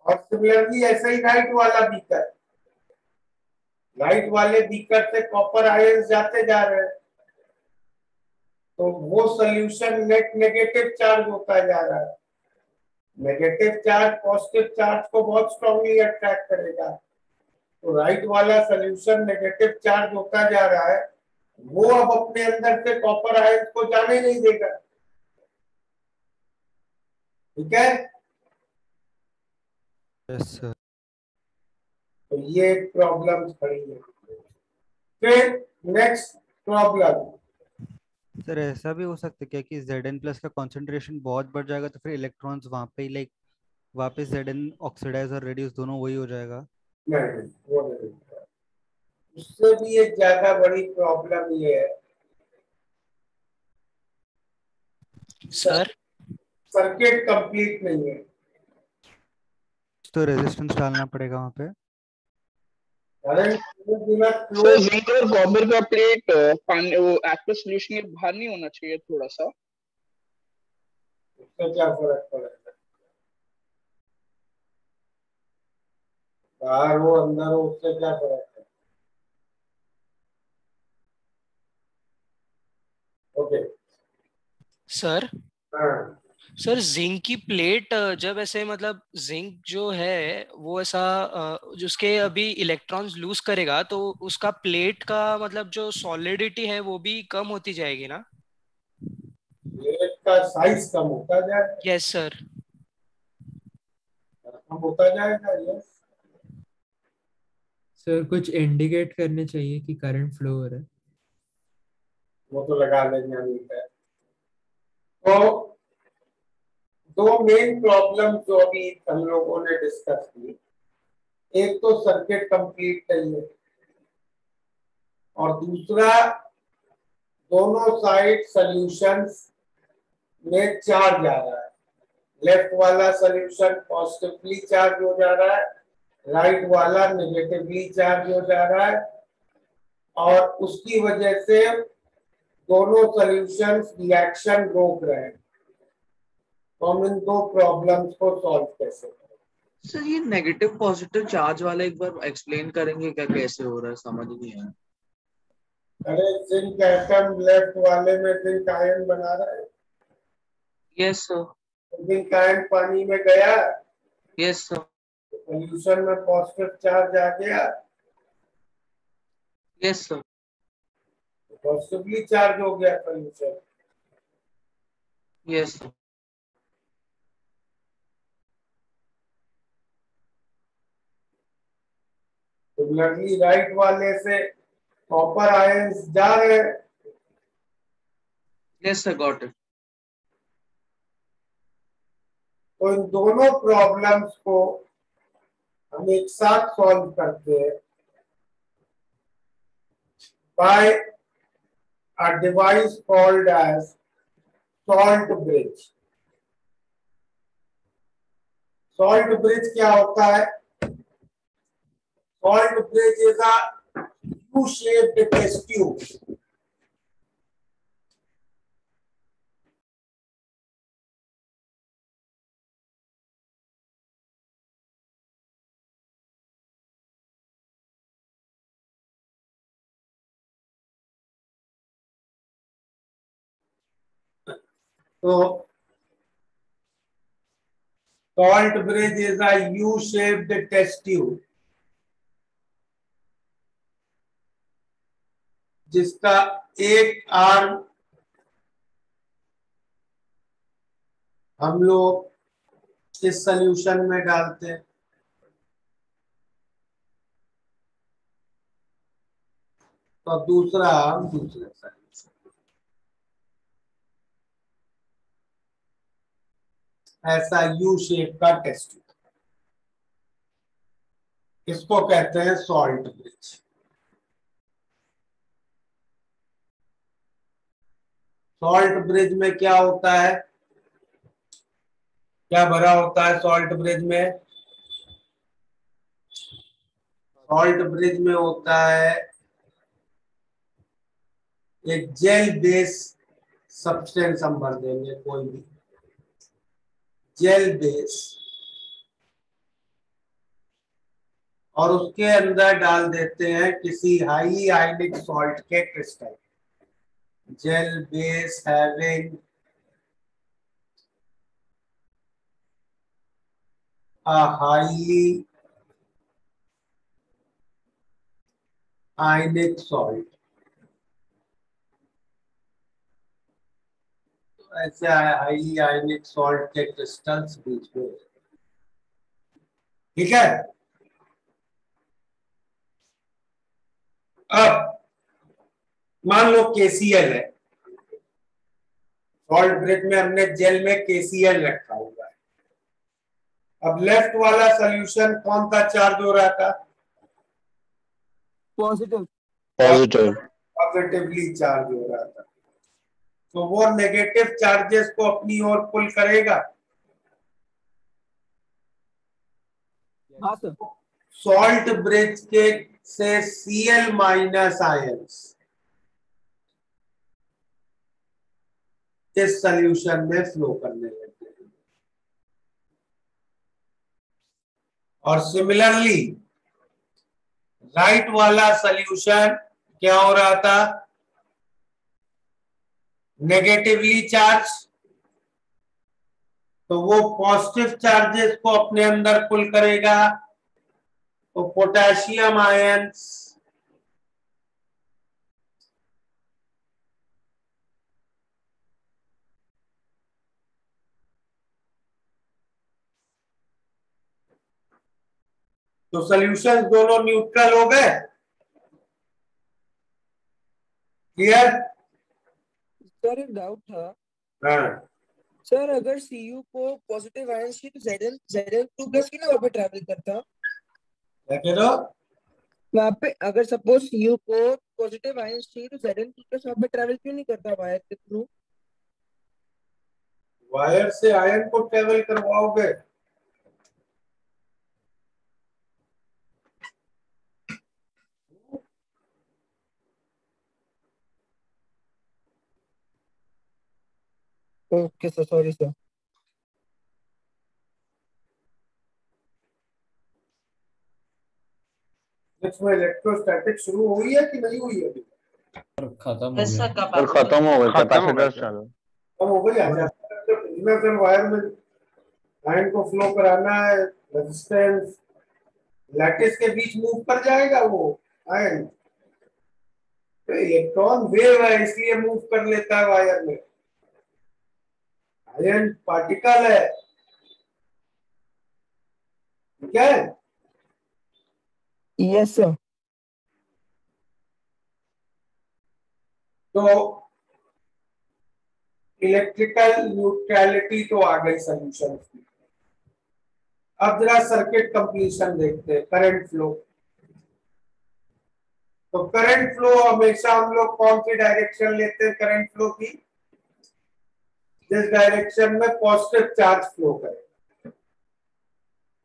और सिमिलरली ऐसा ही राइट वाला बीकर, राइट वाले बीकर से कॉपर आयंस जाते जा रहे हैं तो वो सॉल्यूशन नेट नेगेटिव चार्ज होता जा रहा है। नेगेटिव चार्ज पॉजिटिव चार्ज को बहुत स्ट्रांगली अट्रैक्ट करेगा, तो राइट वाला सॉल्यूशन नेगेटिव चार्ज होता जा रहा है, वो अब अपने अंदर से कॉपर आयंस को जाने नहीं देगा। ठीक है? Yes sir. तो ये प्रॉब्लम खड़ी है। फिर नेक्स्ट प्रॉब्लम, सर ऐसा भी हो सकता है क्या कि Zn+ का कंसंट्रेशन बहुत बढ़ जाएगा तो फिर इलेक्ट्रॉन्स वहाँ पे ही लाइक वापस Zn ऑक्सीडाइज और रिड्यूस दोनों वही हो जाएगा? नहीं वो नहीं, उससे भी एक ज्यादा बड़ी प्रॉब्लम ये है सर सर्किट कंप्लीट नहीं है। कुछ तो रेजिस्टेंस डालना पड़ेगा वहाँ पे। सर जिंक और कॉपर का प्लेट पानी वो एक्वस सॉल्यूशन के बाहर नहीं होना चाहिए थोड़ा सा? उससे क्या फर्क पड़ेगा, बाहर हो अंदर हो उससे क्या फर्क है। ओके सर हाँ सर जिंक की प्लेट जब ऐसे मतलब जिंक जो है वो ऐसा जो उसके अभी इलेक्ट्रॉन्स लूज करेगा तो उसका प्लेट का मतलब जो सॉलिडिटी है वो भी कम होती जाएगी ना? प्लेट का साइज कम होता जाएगा। Yes sir. कम होता जाएगा, यस। सर कुछ इंडिकेट करने चाहिए कि करंट फ्लो हो रहा है। वो तो लगा लेंगे हम मीटर। तो दो मेन प्रॉब्लम जो अभी हम लोगों ने डिस्कस की, एक तो सर्किट कंप्लीट चाहिए और दूसरा दोनों साइड सॉल्यूशंस में चार्ज आ रहा है। लेफ्ट वाला सॉल्यूशन पॉजिटिवली चार्ज हो जा रहा है, राइट वाला नेगेटिवली चार्ज हो जा रहा है और उसकी वजह से दोनों सॉल्यूशंस रिएक्शन रोक रहे हैं। तो हम इन दो प्रॉब्लम्स को सॉल्व कैसे करें? सर ये नेगेटिव पॉजिटिव चार्ज वाला एक बार एक्सप्लेन करेंगे क्या, कैसे हो रहा है, समझ नहीं आया। अरे जिंक एटम लेफ्ट वाले में जिंक आयन बना रहा है। Yes sir. जिंक आयन पानी में गया, यस सर। सॉल्यूशन में पॉजिटिव चार्ज आ गया, यस सर। पॉजिटिवली चार्ज हो गया solution. Yes sir. Similarly right वाले से कॉपर आयंस जा रहे हैं। Yes sir, got it. तो इन दोनों प्रॉब्लम्स को हम एक साथ सॉल्व करते हैं by a device called as salt bridge. Salt bridge क्या होता है? Salt bridge is a U-shaped test tube. So salt bridge is a U-shaped test tube जिसका एक आर्म हम लोग इस सॉल्यूशन में डालते हैं तो दूसरा आर्म दूसरे सॉल्यूशन। ऐसा यू शेप का टेस्ट ट्यूब, इसको कहते हैं सॉल्ट ब्रिज। सॉल्ट ब्रिज में क्या होता है, क्या भरा होता है सॉल्ट ब्रिज में? सॉल्ट ब्रिज में होता है एक जेल बेस सब्सटेंस, हम भर देंगे कोई भी जेल बेस और उसके अंदर डाल देते हैं किसी हाई आयनिक सॉल्ट के crystal. Gel base having a highly ionic salt। ऐसे हाईली आयनिक सॉल्ट के क्रिस्टल्स बीच में, ठीक है। अब मान लो KCl है, सॉल्ट ब्रिज में हमने जेल में KCl रखा हुआ है। अब लेफ्ट वाला सॉल्यूशन कौन सा चार्ज हो रहा था? पॉजिटिव। पॉजिटिव। पॉजिटिवली चार्ज हो रहा था, तो वो नेगेटिव चार्जेस को अपनी ओर पुल करेगा। हाँ सर। सॉल्ट ब्रिज के से Cl माइनस आयंस इस सॉल्यूशन में फ्लो करने लगते हैं। और सिमिलरली राइट वाला सॉल्यूशन क्या हो रहा था, नेगेटिवली चार्ज, तो वो पॉजिटिव चार्जेस को अपने अंदर पुल करेगा, तो पोटेशियम आयंस तो सॉल्यूशंस दोनों न्यूट्रल हो गए। क्लियर? सर एक डाउट था। हाँ सर अगर Cu को पॉजिटिव आयंस की तो Zn2+ की ना वहाँ पे ट्रैवल करता, क्या कह रहे हो? वहाँ पे अगर सपोज Cu को पॉजिटिव आयंस चाहिए तो Zn2+ वहाँ पे ट्रैवल क्यों नहीं करता वायर के थ्रू? वायर से आयन को ट्रेवल करवाओगे? Okay sir, sorry sir. इसमें इलेक्ट्रोस्टैटिक शुरू हुई है कि नहीं हुई है अभी? खत्म हो गया। और खत्म हो गया, कैपेसिटर चल कम हो गई। अच्छा वायर में आयन को फ्लो कराना है, रेजिस्टेंस लैटिस के बीच मूव कर जाएगा वो आयन, तो इलेक्ट्रॉन वेव है इसलिए मूव कर लेता है वायर में। आयन पार्टिकल है, ठीक है? Yes sir. तो इलेक्ट्रिकल न्यूट्रलिटी तो आ गई सॉल्यूशन की। अब जरा सर्किट कंप्लीशन देखते हैं, करंट फ्लो। तो करंट फ्लो हमेशा हम लोग कौन सी डायरेक्शन लेते हैं करंट फ्लो की? जिस डायरेक्शन में पॉजिटिव चार्ज फ्लो करे,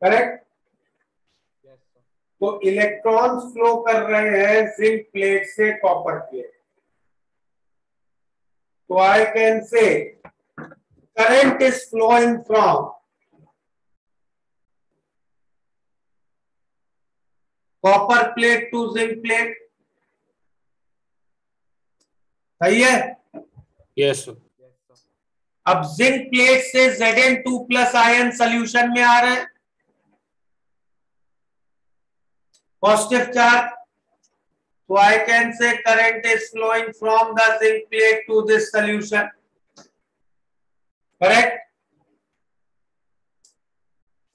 करेक्ट? तो इलेक्ट्रॉन्स फ्लो कर रहे हैं जिंक प्लेट से कॉपर प्लेट, तो I can say current is flowing from copper plate to zinc plate. सही है? यस। अब जिंक प्लेट से Zn2+ आयन सॉल्यूशन में आ रहे हैं, पॉजिटिव चार्ज, तो I can say current is flowing from the zinc plate to this solution, correct?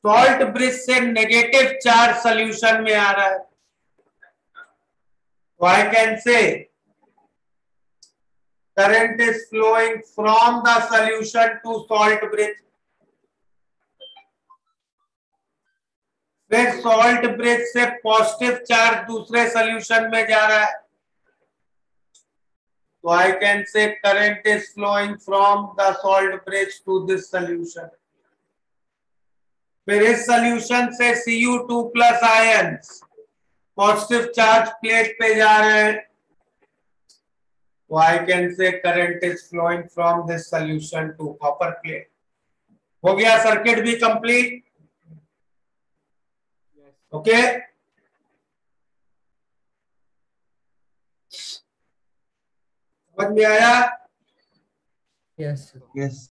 Salt bridge से negative charge solution में आ रहा है, तो I can say current is flowing from the solution to salt bridge. फिर salt bridge से positive charge दूसरे solution में जा रहा है, तो I can say current is flowing from the salt bridge to this solution. फिर इस सॉल्यूशन से Cu2+ ions positive charge plate पे जा रहे हैं, so I can say current is flowing from this solution to copper plate. हो गया circuit भी कंप्लीट। ओके, समझ में आया? Yes yes.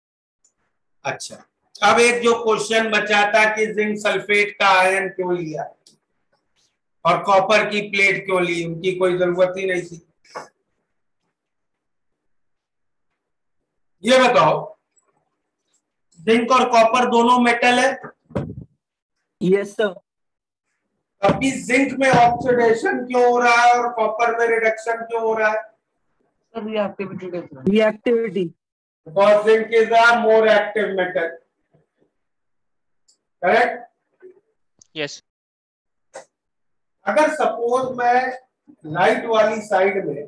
अच्छा, अब एक जो क्वेश्चन बचा था कि जिंक सल्फेट का आयन क्यों लिया और कॉपर की प्लेट क्यों ली, उनकी कोई जरूरत ही नहीं थी। ये बताओ, जिंक और कॉपर दोनों मेटल है? Yes sir. अभी जिंक में ऑक्सीडेशन क्यों हो रहा है और कॉपर में रिडक्शन क्यों हो रहा है? Reactivity. Because zinc is a more active metal, correct? Yes. अगर सपोज मैं लाइट वाली साइड में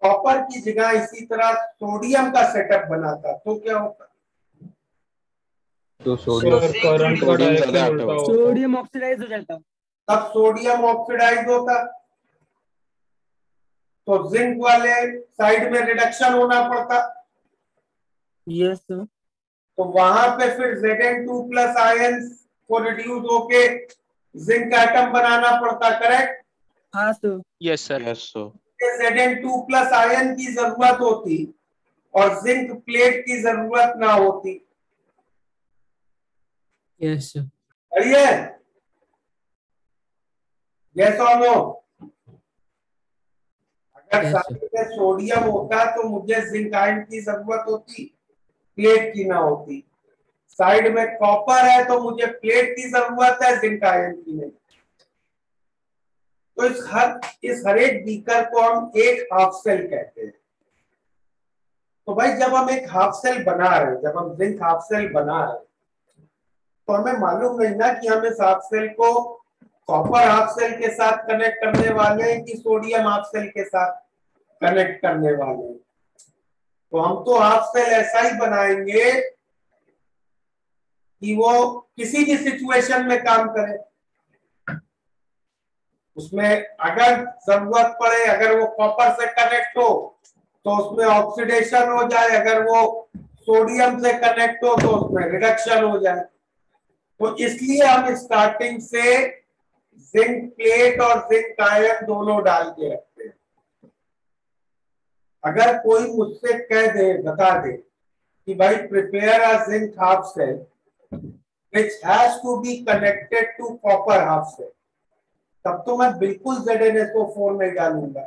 कॉपर की जगह इसी तरह सोडियम का सेटअप बनाता तो क्या होता? तो सर करंट का सोडियम ज्यादा डायरेक्शन एक्टिव उल्टा होता होता। सोडियम ऑक्सीडाइज हो जाता। तब सोडियम ऑक्सीडाइज होता, तो जिंक वाले साइड में रिडक्शन होना पड़ता। Yes sir. तो वहां पे फिर Zn2 प्लस आयंस को रिड्यूस होके जिंक एटम बनाना पड़ता, करेक्ट? हाँ sir. Yes sir. Yes sir. Zn2 plus ion की जरूरत होती और जिंक प्लेट की जरूरत ना होती। Yes sir. सही है? यस और नो? अगर Yes, साइड में सोडियम होता तो मुझे जिंक आयन की जरूरत होती, प्लेट की ना होती। साइड में कॉपर है तो मुझे प्लेट की जरूरत है, जिंक आयन की नहीं। तो इस हर एक बीकर को हम एक हाफ सेल कहते हैं। तो भाई जब हम एक हाफ सेल बना रहे हैं, जब हम जिंक हाफ सेल बना रहे हैं, तो हमें मालूम नहीं ना कि हम इस हाफ सेल को कॉपर हाफ सेल के साथ कनेक्ट करने वाले हैं कि सोडियम हाफ सेल के साथ कनेक्ट करने वाले हैं। तो हम तो हाफ सेल ऐसा ही बनाएंगे कि वो किसी भी सिचुएशन में काम करे। उसमें अगर जरूरत पड़े, अगर वो कॉपर से कनेक्ट हो तो उसमें ऑक्सीडेशन हो जाए, अगर वो सोडियम से कनेक्ट हो तो उसमें रिडक्शन हो जाए। तो इसलिए हम स्टार्टिंग से जिंक प्लेट और जिंक आयन दोनों डाल के रखते हैं। अगर कोई मुझसे कह दे, बता दे कि भाई prepare a zinc half cell which has to be connected to copper half cell, तब तो मैं बिल्कुल ZnSO4 नहीं डालूंगा।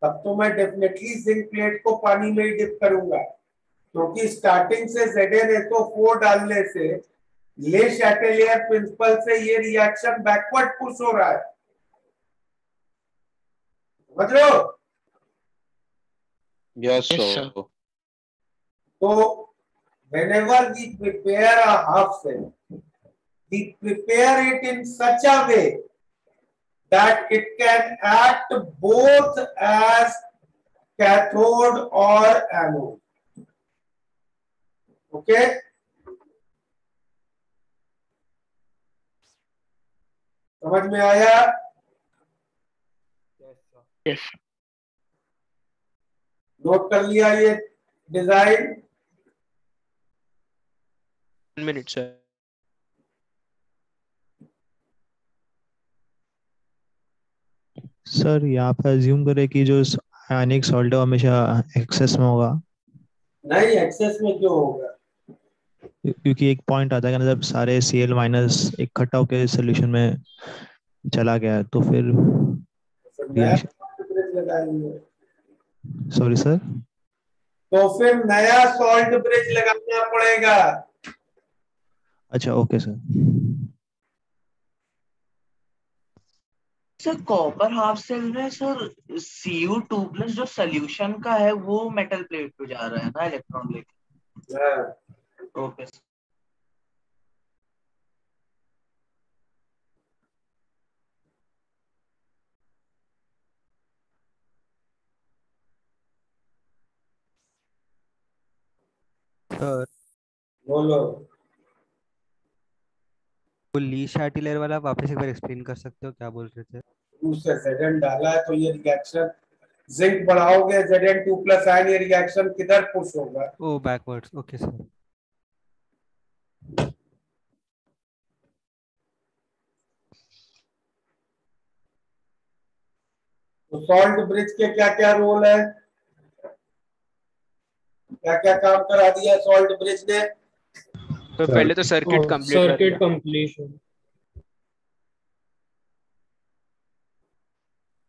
तब तो मैं डेफिनेटली जिंक प्लेट को पानी में ही डिप करूंगा, क्योंकि स्टार्टिंग से ZnSO4 डालने से ले शैटेलियर प्रिंसिपल से ये रिएक्शन बैकवर्ड पुश हो रहा है। समझ रहे हो? Yes sir. तो whenever we prepare a half cell, we prepare it in such a way that it can act both as cathode or anode. Okay? समझ में आया? यस। नोट कर लिया ये डिजाइन? 1 minute sir. सर यहाँ पे assume करें कि जो आयनिक सॉल्ट है वो हमेशा एक्सेस में होगा, नहीं, एक्सेस में क्यों होगा? क्योंकि एक पॉइंट आता है कि जब सारे Cl माइनस इकट्ठा होकर सोल्यूशन में चला गया तो फिर नया ब्रिज लगाएंगे। Sorry sir. तो फिर नया सॉल्ट ब्रिज लगाना पड़ेगा। अच्छा okay sir. Sir copper half cell में सर Cu2 प्लस जो सोल्यूशन का है वो मेटल प्लेट पे जा रहा है ना इलेक्ट्रॉन लेके। Okay sir. सर बोलो। वो ली शैटिलर वाला वापस एक बार एक्सप्लेन कर सकते हो, क्या बोल रहे थे? दूसरे Zn डाला है तो ये रिएक्शन जिंक बढ़ाओगे Zn2 प्लस आयन, ये रिएक्शन किधर पुश होगा? Oh backwards. Okay sir. तो सॉल्ट ब्रिज के क्या क्या रोल है, क्या क्या काम करा दिया सॉल्ट ब्रिज ने? तो पहले तो सर्किट कंप्लीट कर सर्किट दिया। कंप्लीशन।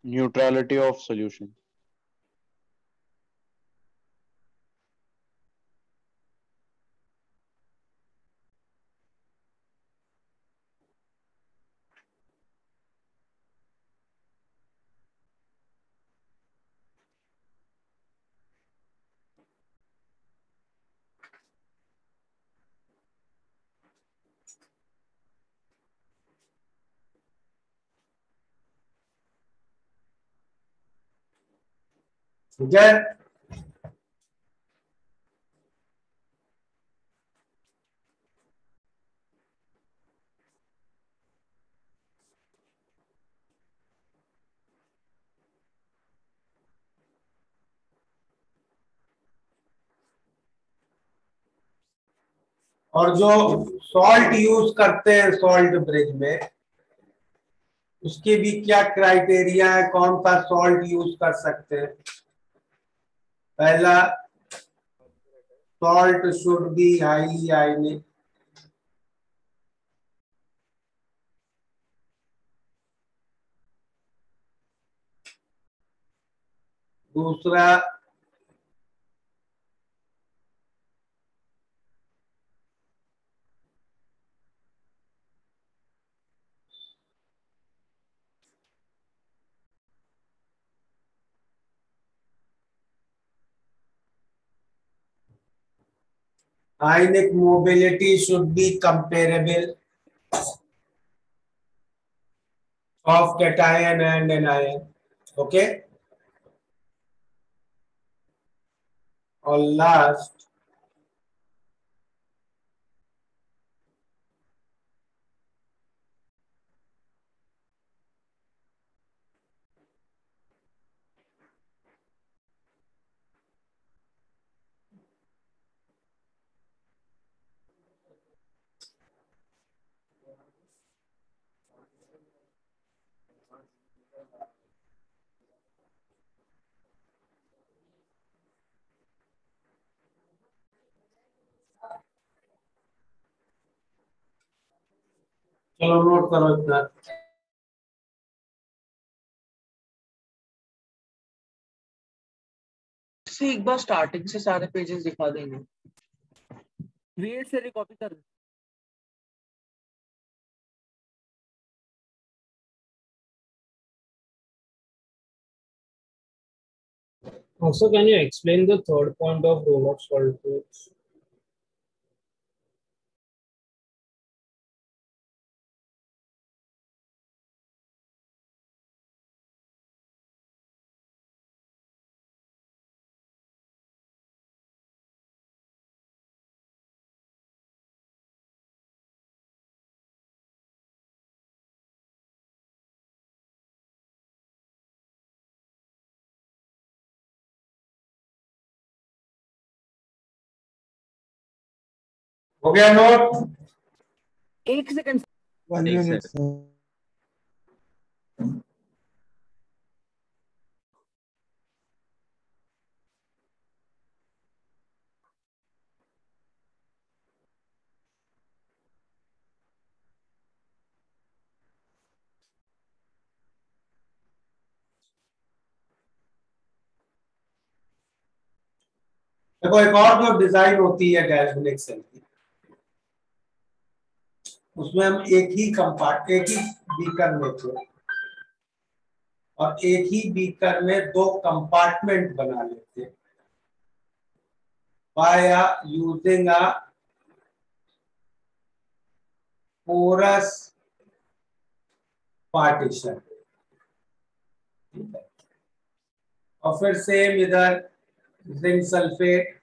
Neutrality of solution. ठीक है? और जो सॉल्ट यूज करते हैं सॉल्ट ब्रिज में, उसके भी क्या क्राइटेरिया है, कौन सा सॉल्ट यूज कर सकते हैं। पहला, सॉल्ट शुड बी हाईली आयनिक। दूसरा, ionic mobility should be comparable of cation and anion. Okay. और लास्ट, चलो नोट करो इतना। से एक बार स्टार्टिंग से सारे पेजेस दिखा देंगे। क्रिएट से कॉपी कर। Also, can you explain the third point of role of solvents? हो गया नोट? एक सेकंड। One minute, sir. देखो, एक और जो डिजाइन होती है गैल्वेनिक सेल की, उसमें हम एक ही बीकर लेते हैं और एक ही बीकर में दो कंपार्टमेंट बना लेते हैं by using a porous partition। और फिर सेम इधर जिंक सल्फेट,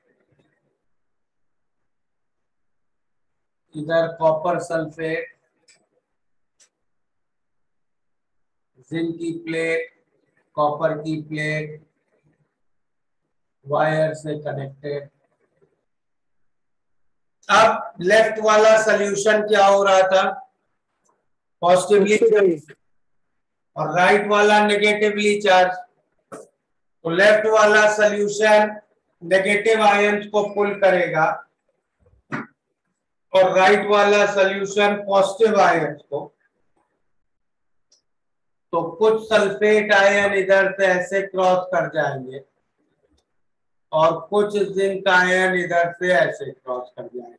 इधर कॉपर सल्फेट, जिंक की प्लेट, कॉपर की प्लेट, वायर से कनेक्टेड। अब लेफ्ट वाला सॉल्यूशन क्या हो रहा था, पॉजिटिवली, और राइट वाला नेगेटिवली चार्ज। तो लेफ्ट वाला सॉल्यूशन नेगेटिव आयंस को पुल करेगा और राइट वाला सॉल्यूशन पॉजिटिव आयंस को। तो कुछ सल्फेट आयन इधर से ऐसे क्रॉस कर जाएंगे और कुछ जिंक आयन इधर से ऐसे क्रॉस कर जाएंगे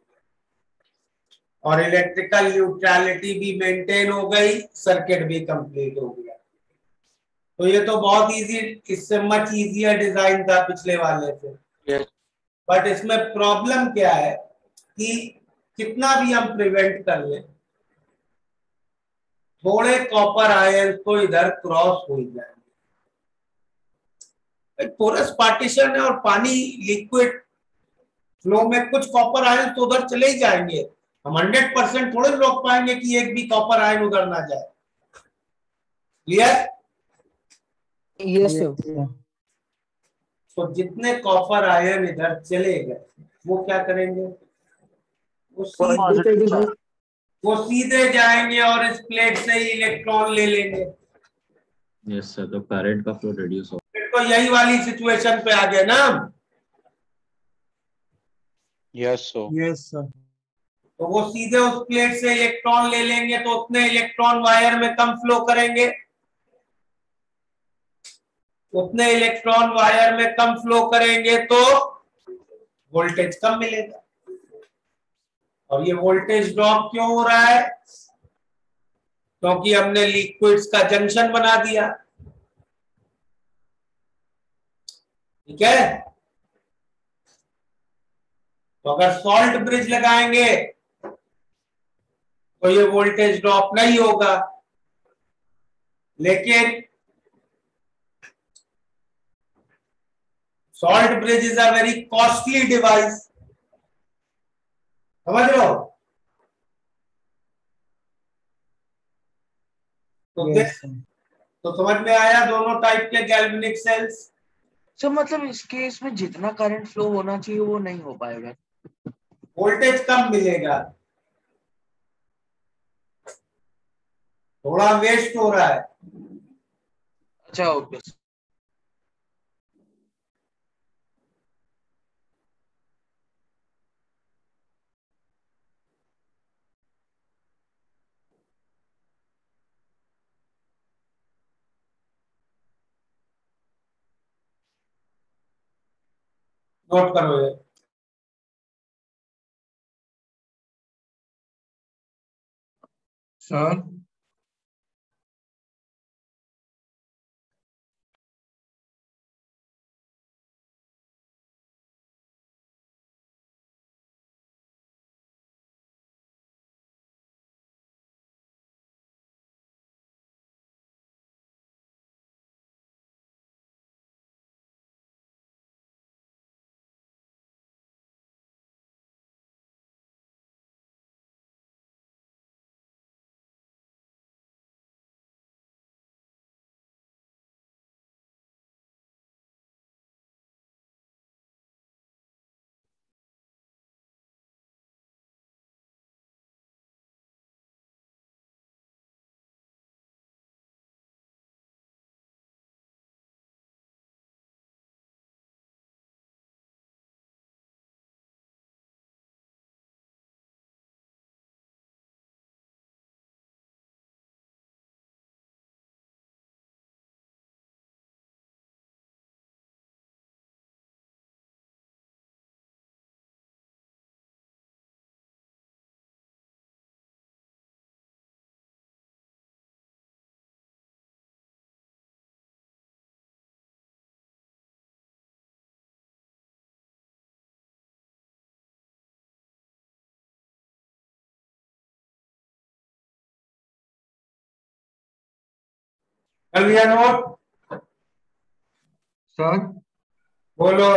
और इलेक्ट्रिकल न्यूट्रलिटी भी मेंटेन हो गई, सर्किट भी कंप्लीट हो गया। तो ये तो बहुत इजी, इससे मच इजियर डिजाइन था पिछले वाले से। बट इसमें प्रॉब्लम क्या है कि कितना भी हम प्रिवेंट कर लें, थोड़े कॉपर आयन तो इधर क्रॉस हो जाएंगे। पोरस पार्टीशन है और पानी लिक्विड फ्लो में कुछ कॉपर आयन तो उधर चले ही जाएंगे। हम 100% थोड़े रोक पाएंगे कि एक भी कॉपर आयन उधर ना जाए। क्लियर? Yes sir. तो जितने कॉपर आयन इधर चले गए वो क्या करेंगे, वो सीधे जाएंगे और इस प्लेट से ही इलेक्ट्रॉन ले लेंगे। यस सर, तो करंट का फ्लो रिड्यूस होगा। तो यही वाली सिचुएशन पे आ गए ना। Yes sir. Yes sir. तो वो सीधे उस प्लेट से इलेक्ट्रॉन ले लेंगे, तो उतने इलेक्ट्रॉन वायर में कम फ्लो करेंगे, उतने इलेक्ट्रॉन वायर में कम फ्लो करेंगे तो वोल्टेज कम मिलेगा। और ये वोल्टेज ड्रॉप क्यों हो रहा है? क्योंकि हमने लिक्विड्स का जंक्शन बना दिया। ठीक है, तो अगर सॉल्ट ब्रिज लगाएंगे तो ये वोल्टेज ड्रॉप नहीं होगा, लेकिन salt bridge is a very costly device. समझ लो। तो समझ में आया दोनों टाइप के गैल्वेनिक सेल्स। सर मतलब इस केस में जितना करंट फ्लो होना चाहिए वो नहीं हो पाएगा, वोल्टेज कम मिलेगा, थोड़ा वेस्ट हो रहा है। अच्छा ओके। नोट करो ये। सर कर लिया नोट? सर बोलो।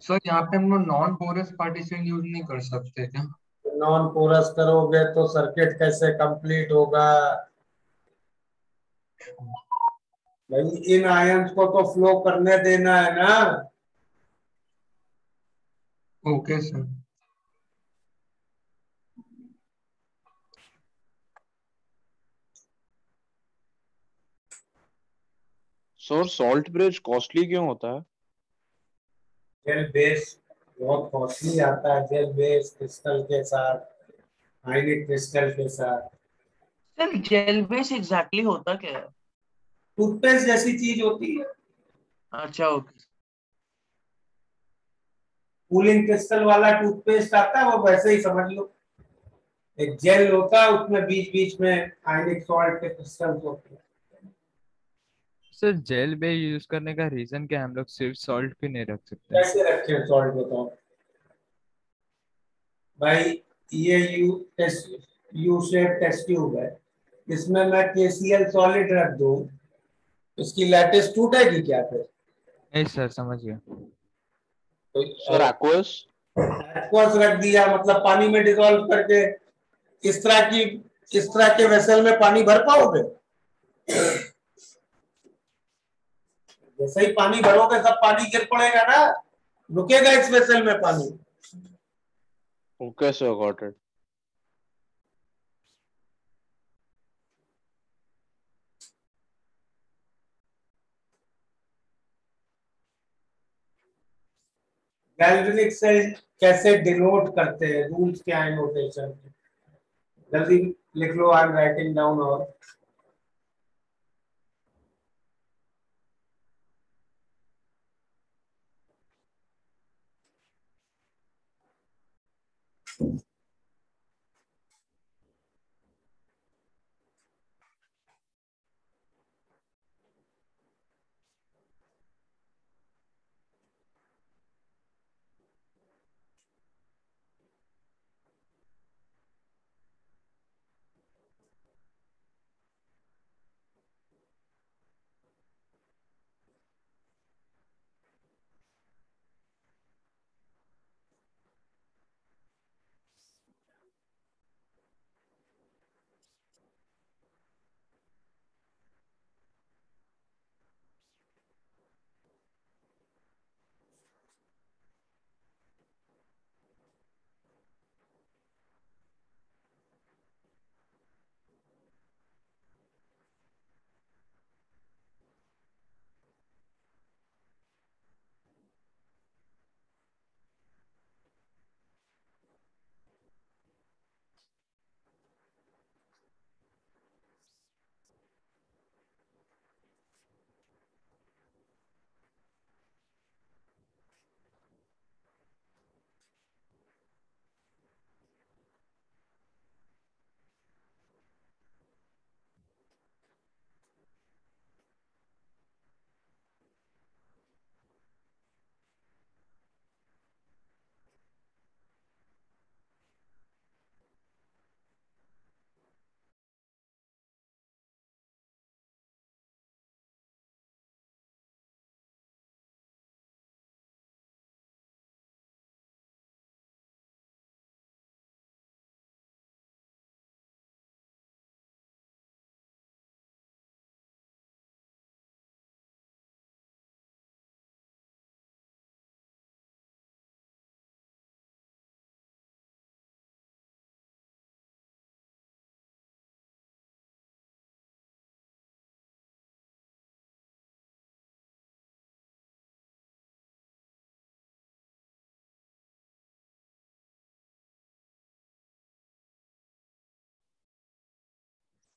सर यहाँ पे हम लोग नॉन पोरस पार्टीशन यूज नहीं कर सकते क्या? नॉन पोरस करोगे तो सर्किट कैसे कंप्लीट होगा? भाई इन आयंस को तो फ्लो करने देना है ना। Okay sir. Sir salt bridge costly क्यों होता है? जेल बेस बहुत कॉस्टली आता है। जेल बेस क्रिस्टल के साथ, आयनिक क्रिस्टल के साथ। सर जेल बेस एग्जैक्टली होता क्या है? टूथपेस्ट जैसी चीज होती है। अच्छा ओके। कूलिंग क्रिस्टल वाला टूथपेस्ट आता है, वो वैसे ही समझ लो। एक जेल होता है, उसमें बीच बीच में आयनिक सॉल्ट के क्रिस्टल्स होते हैं। सर जेल बे यूज करने का रीजन क्या है? हम लोग सिर्फ सॉल्ट भी नहीं रख सकते? कैसे रखें सॉल्ट बताओ भाई। ये यू शेप टेस्ट ट्यूब है, इसमें मैं KCl सॉलिड रख दूं, इसकी लैटिस टूटेगी क्या फिर? नहीं सर, समझ गया। तो सर एक्वस एक्वस रख दिया मतलब पानी में डिसॉल्व करके। इस तरह के वेसल में पानी भर पाओगे? जैसे ही पानी भरोगे सब पानी गिर पड़ेगा ना, रुकेगा इस वेसल में पानी? Okay sir, got it. Galvanic cell कैसे डिनोट करते हैं, रूल्स क्या है नोटेशन के, जल्दी लिख लो। I am writing down. और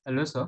hello sir.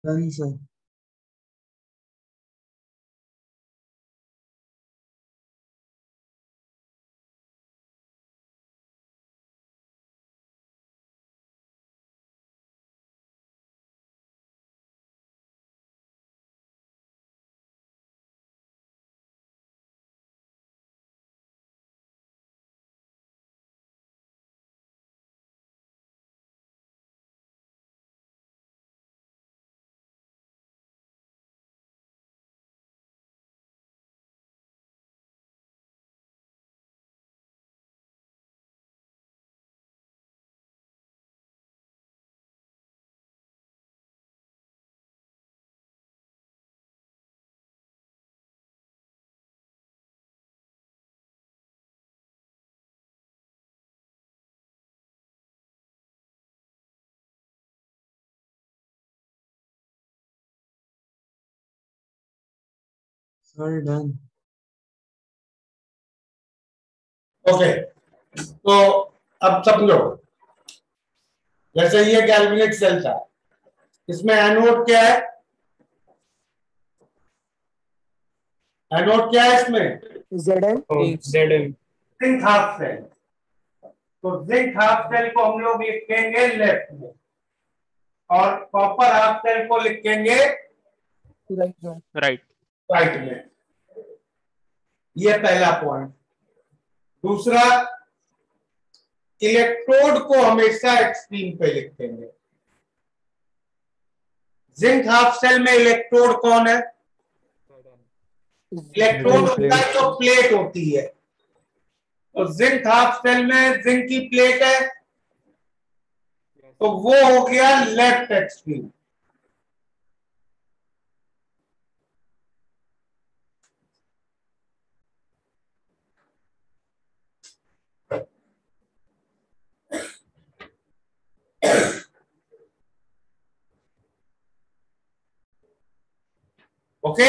Done sir. Sir done. Okay, तो अब समझो, जैसे ये गैल्वेनिक सेल था, इसमें एनोड क्या है, एनोड क्या है इसमें? Zn Zn zinc half cell. तो जिंक हाफ सेल को हम लोग लिखेंगे लेफ्ट में और कॉपर हाफ सेल को लिखेंगे राइट में। ये पहला पॉइंट। दूसरा, इलेक्ट्रोड को हमेशा एक्सट्रीम पे लिखेंगे। जिंक हाफ सेल में इलेक्ट्रोड कौन है? इलेक्ट्रोड होता है तो प्लेट होती है, तो जिंक हाफ सेल में जिंक की प्लेट है, तो वो हो गया left extreme. Okay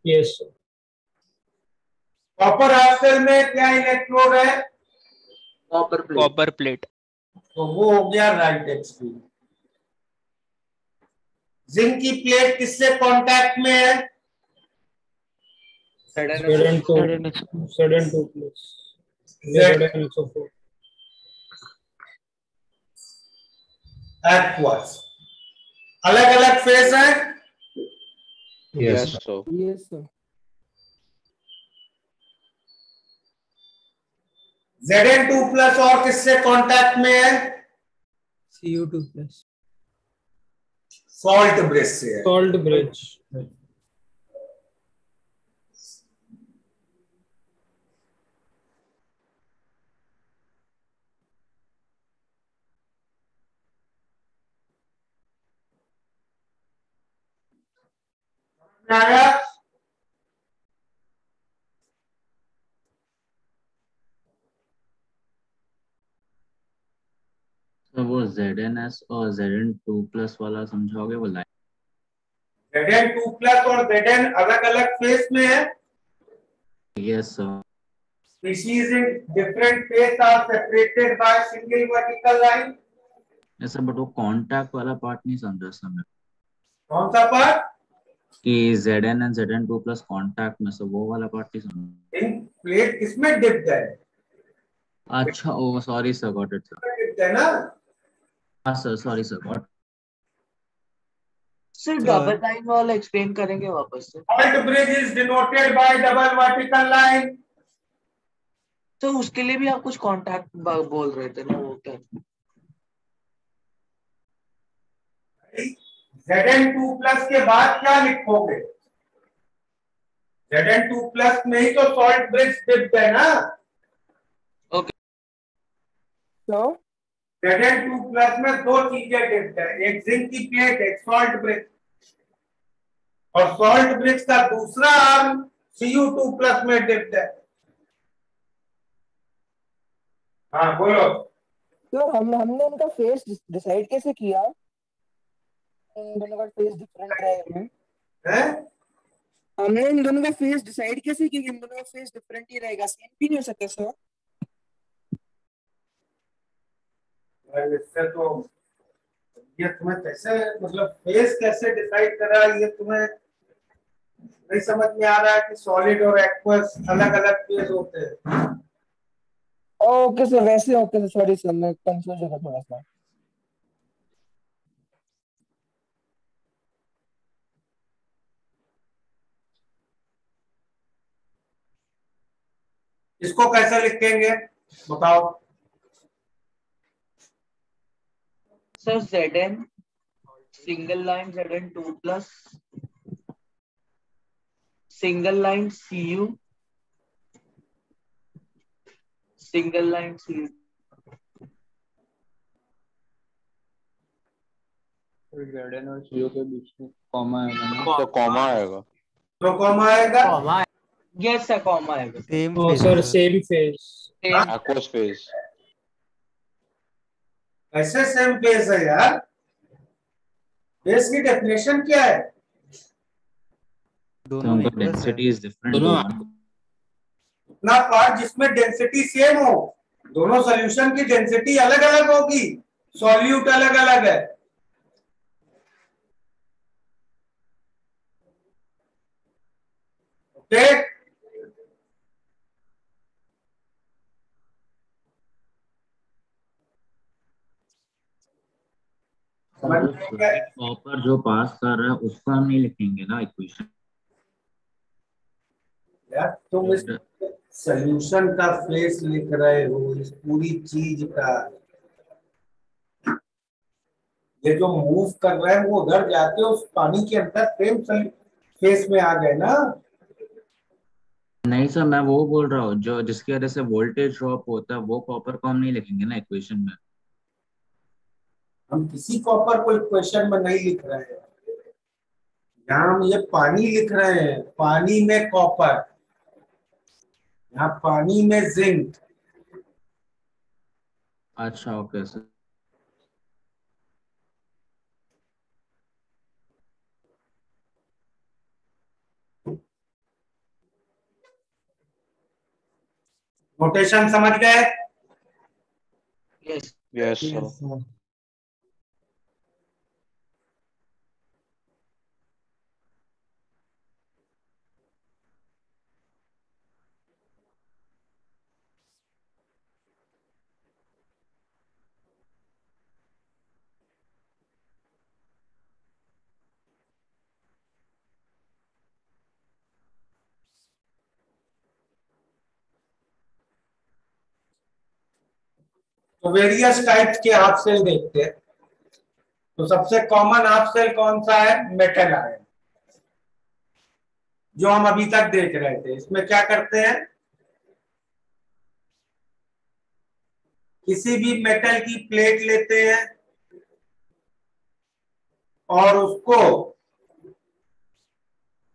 yes sir. Copper half cell में क्या इलेक्ट्रोड है? Copper plate. तो वो हो गया राइट एक्सट्रीम। जिंक की प्लेट किससे कांटेक्ट में है? Zn2 plus Zn2 aqueous. अलग अलग फेज है। Yes sir. Yes sir. Zn2 plus और किससे कांटेक्ट में है? Cu2 plus सॉल्ट ब्रिज से है। salt bridge। आया? तो वो ZnS और Zn2 प्लस वाला समझाओगे वो लाइन? Zn2 प्लस और Zn अलग अलग फेस में है। Yes sir. Species in different phase are separated by single vertical line. ऐसा, बट वो कांटेक्ट वाला पार्ट नहीं समझा सर मैं। कौन सा पार्ट? कि Zn and Zn2 plus contact में से वो वाला पार्ट नहीं समझा। इन प्लेट किसमें डिप्ड है? अच्छा, oh sorry sir, got it sir. Dipped है ना? हाँ sir, sorry sir, got. Sir double line वाला एक्सप्लेन करेंगे वापस से। Salt bridge is denoted by double vertical line. तो उसके लिए भी आप कुछ कांटेक्ट बोल रहे थे ना, वो क्या? Zn2 प्लस के बाद क्या लिखोगे? Zn2 प्लस में ही तो सॉल्ट ब्रिज डिप्ड है ना? ओके। तो Zn2 प्लस में दो चीजें डिप्ड है, एक जिंक की प्लेट, एक सॉल्ट ब्रिज। और सॉल्ट ब्रिज का दूसरा आर्म Cu2 प्लस में डिप्ड है। हाँ बोलो। तो हमने उनका फेस डिसाइड कैसे किया? इन दोनों का फेस डिफरेंट रहेगा। हैं? हमने इन दोनों का फेस डिसाइड कैसे किया कि इन दोनों का फेस डिफरेंट ही रहेगा? सेम भी नहीं हो सकता सर। इससे तो ये तुम्हें कैसे, मतलब फेस कैसे डिसाइड करा, ये तुम्हें नहीं समझ में आ रहा है कि सॉलिड और एक्वस अलग अलग फेज होते हैं। ओके सर, वैसे ओके सर, सॉरी सर, मैं कंफ्यूज हो गया थोड़ा सा। इसको कैसे लिखेंगे बताओ? Sir Zn single line Zn2 plus single line Cu single line Cu। Zn और Cu के बीच में कॉमा आएगा ना? तो कॉमा आएगा। तो कॉमा आएगा? यस सर, कॉमा आएगा। Same Oh phase sir, sir. same phase। Aqueous phase. ऐसे सेम फेज है यार। फेज की डेफिनेशन क्या है? तो दोनों उनका equals है। Density is different. उतना पार्ट जिसमें डेंसिटी सेम हो, दोनों सॉल्यूशन की डेंसिटी अलग अलग होगी, सॉल्यूट अलग अलग है। ओके, कॉपर जो पास कर रहा है उसको हम नहीं लिखेंगे ना इक्वेशन। यार तुम इस सोल्यूशन का फेस लिख रहे हो, इस पूरी चीज का, ये जो मूव कर रहा है वो उधर जाके उस पानी के अंदर सेम फेस में आ गए ना। नहीं सर, मैं वो बोल रहा हूँ जो जिसकी वजह से वोल्टेज ड्रॉप होता है वो कॉपर को हम नहीं लिखेंगे ना इक्वेशन में। हम किसी कॉपर को इक्वेशन में नहीं लिख रहे हैं, यहाँ हम ये पानी लिख रहे हैं, पानी में कॉपर, यहाँ पानी में जिंक। अच्छा ओके सर। नोटेशन समझ गए? Yes yes sir. तो वेरियस टाइप्स के हाफ सेल देखते हैं। तो सबसे कॉमन हाफ सेल कौन सा है? मेटल आयन, जो हम अभी तक देख रहे थे। इसमें क्या करते हैं, किसी भी मेटल की प्लेट लेते हैं और उसको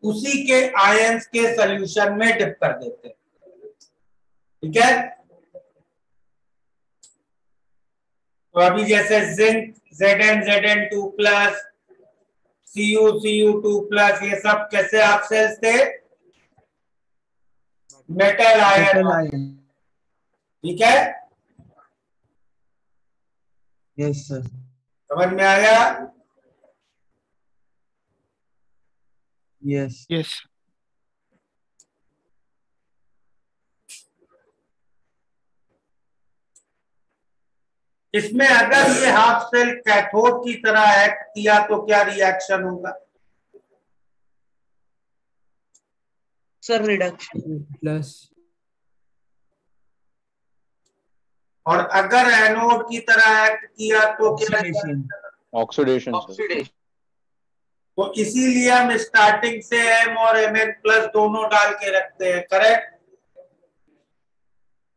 उसी के आयंस के सॉल्यूशन में डिप कर देते हैं। ठीक है, तो अभी जैसे zinc Zn2 plus, Cu2 plus, ये सब कैसे हाफ सेल्स थे? Metal ion. ठीक है, यस सर। समझ में आया? यस यस इसमें अगर ये हाफ सेल कैथोड की तरह एक्ट किया तो क्या रिएक्शन होगा? Sir reduction plus. और अगर एनोड की तरह एक्ट किया तो क्या? Oxidation sir. ऑक्सीडेशन। तो इसीलिए हम स्टार्टिंग से M और Mn प्लस दोनों डाल के रखते हैं। करेक्ट?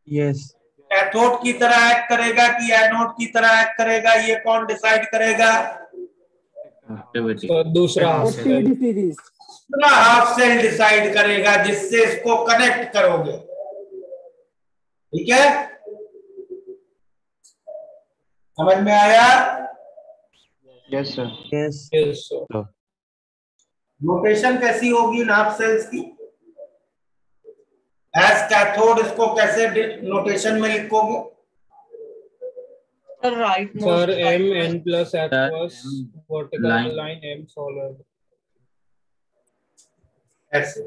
यस। कैथोड की तरह एक्ट करेगा कि एनोड की तरह एक्ट करेगा, ये कौन डिसाइड करेगा? दूसरा हाफ सेल डिसाइड करेगा, जिससे इसको कनेक्ट करोगे। ठीक है, समझ में आया? Yes sir. यस। नोटेशन कैसी होगी हाफ सेल्स की? एज कैथोड इसको कैसे नोटेशन में लिखोगे? Sir right sir Mn plus aqueous vertical line M solid ऐसे।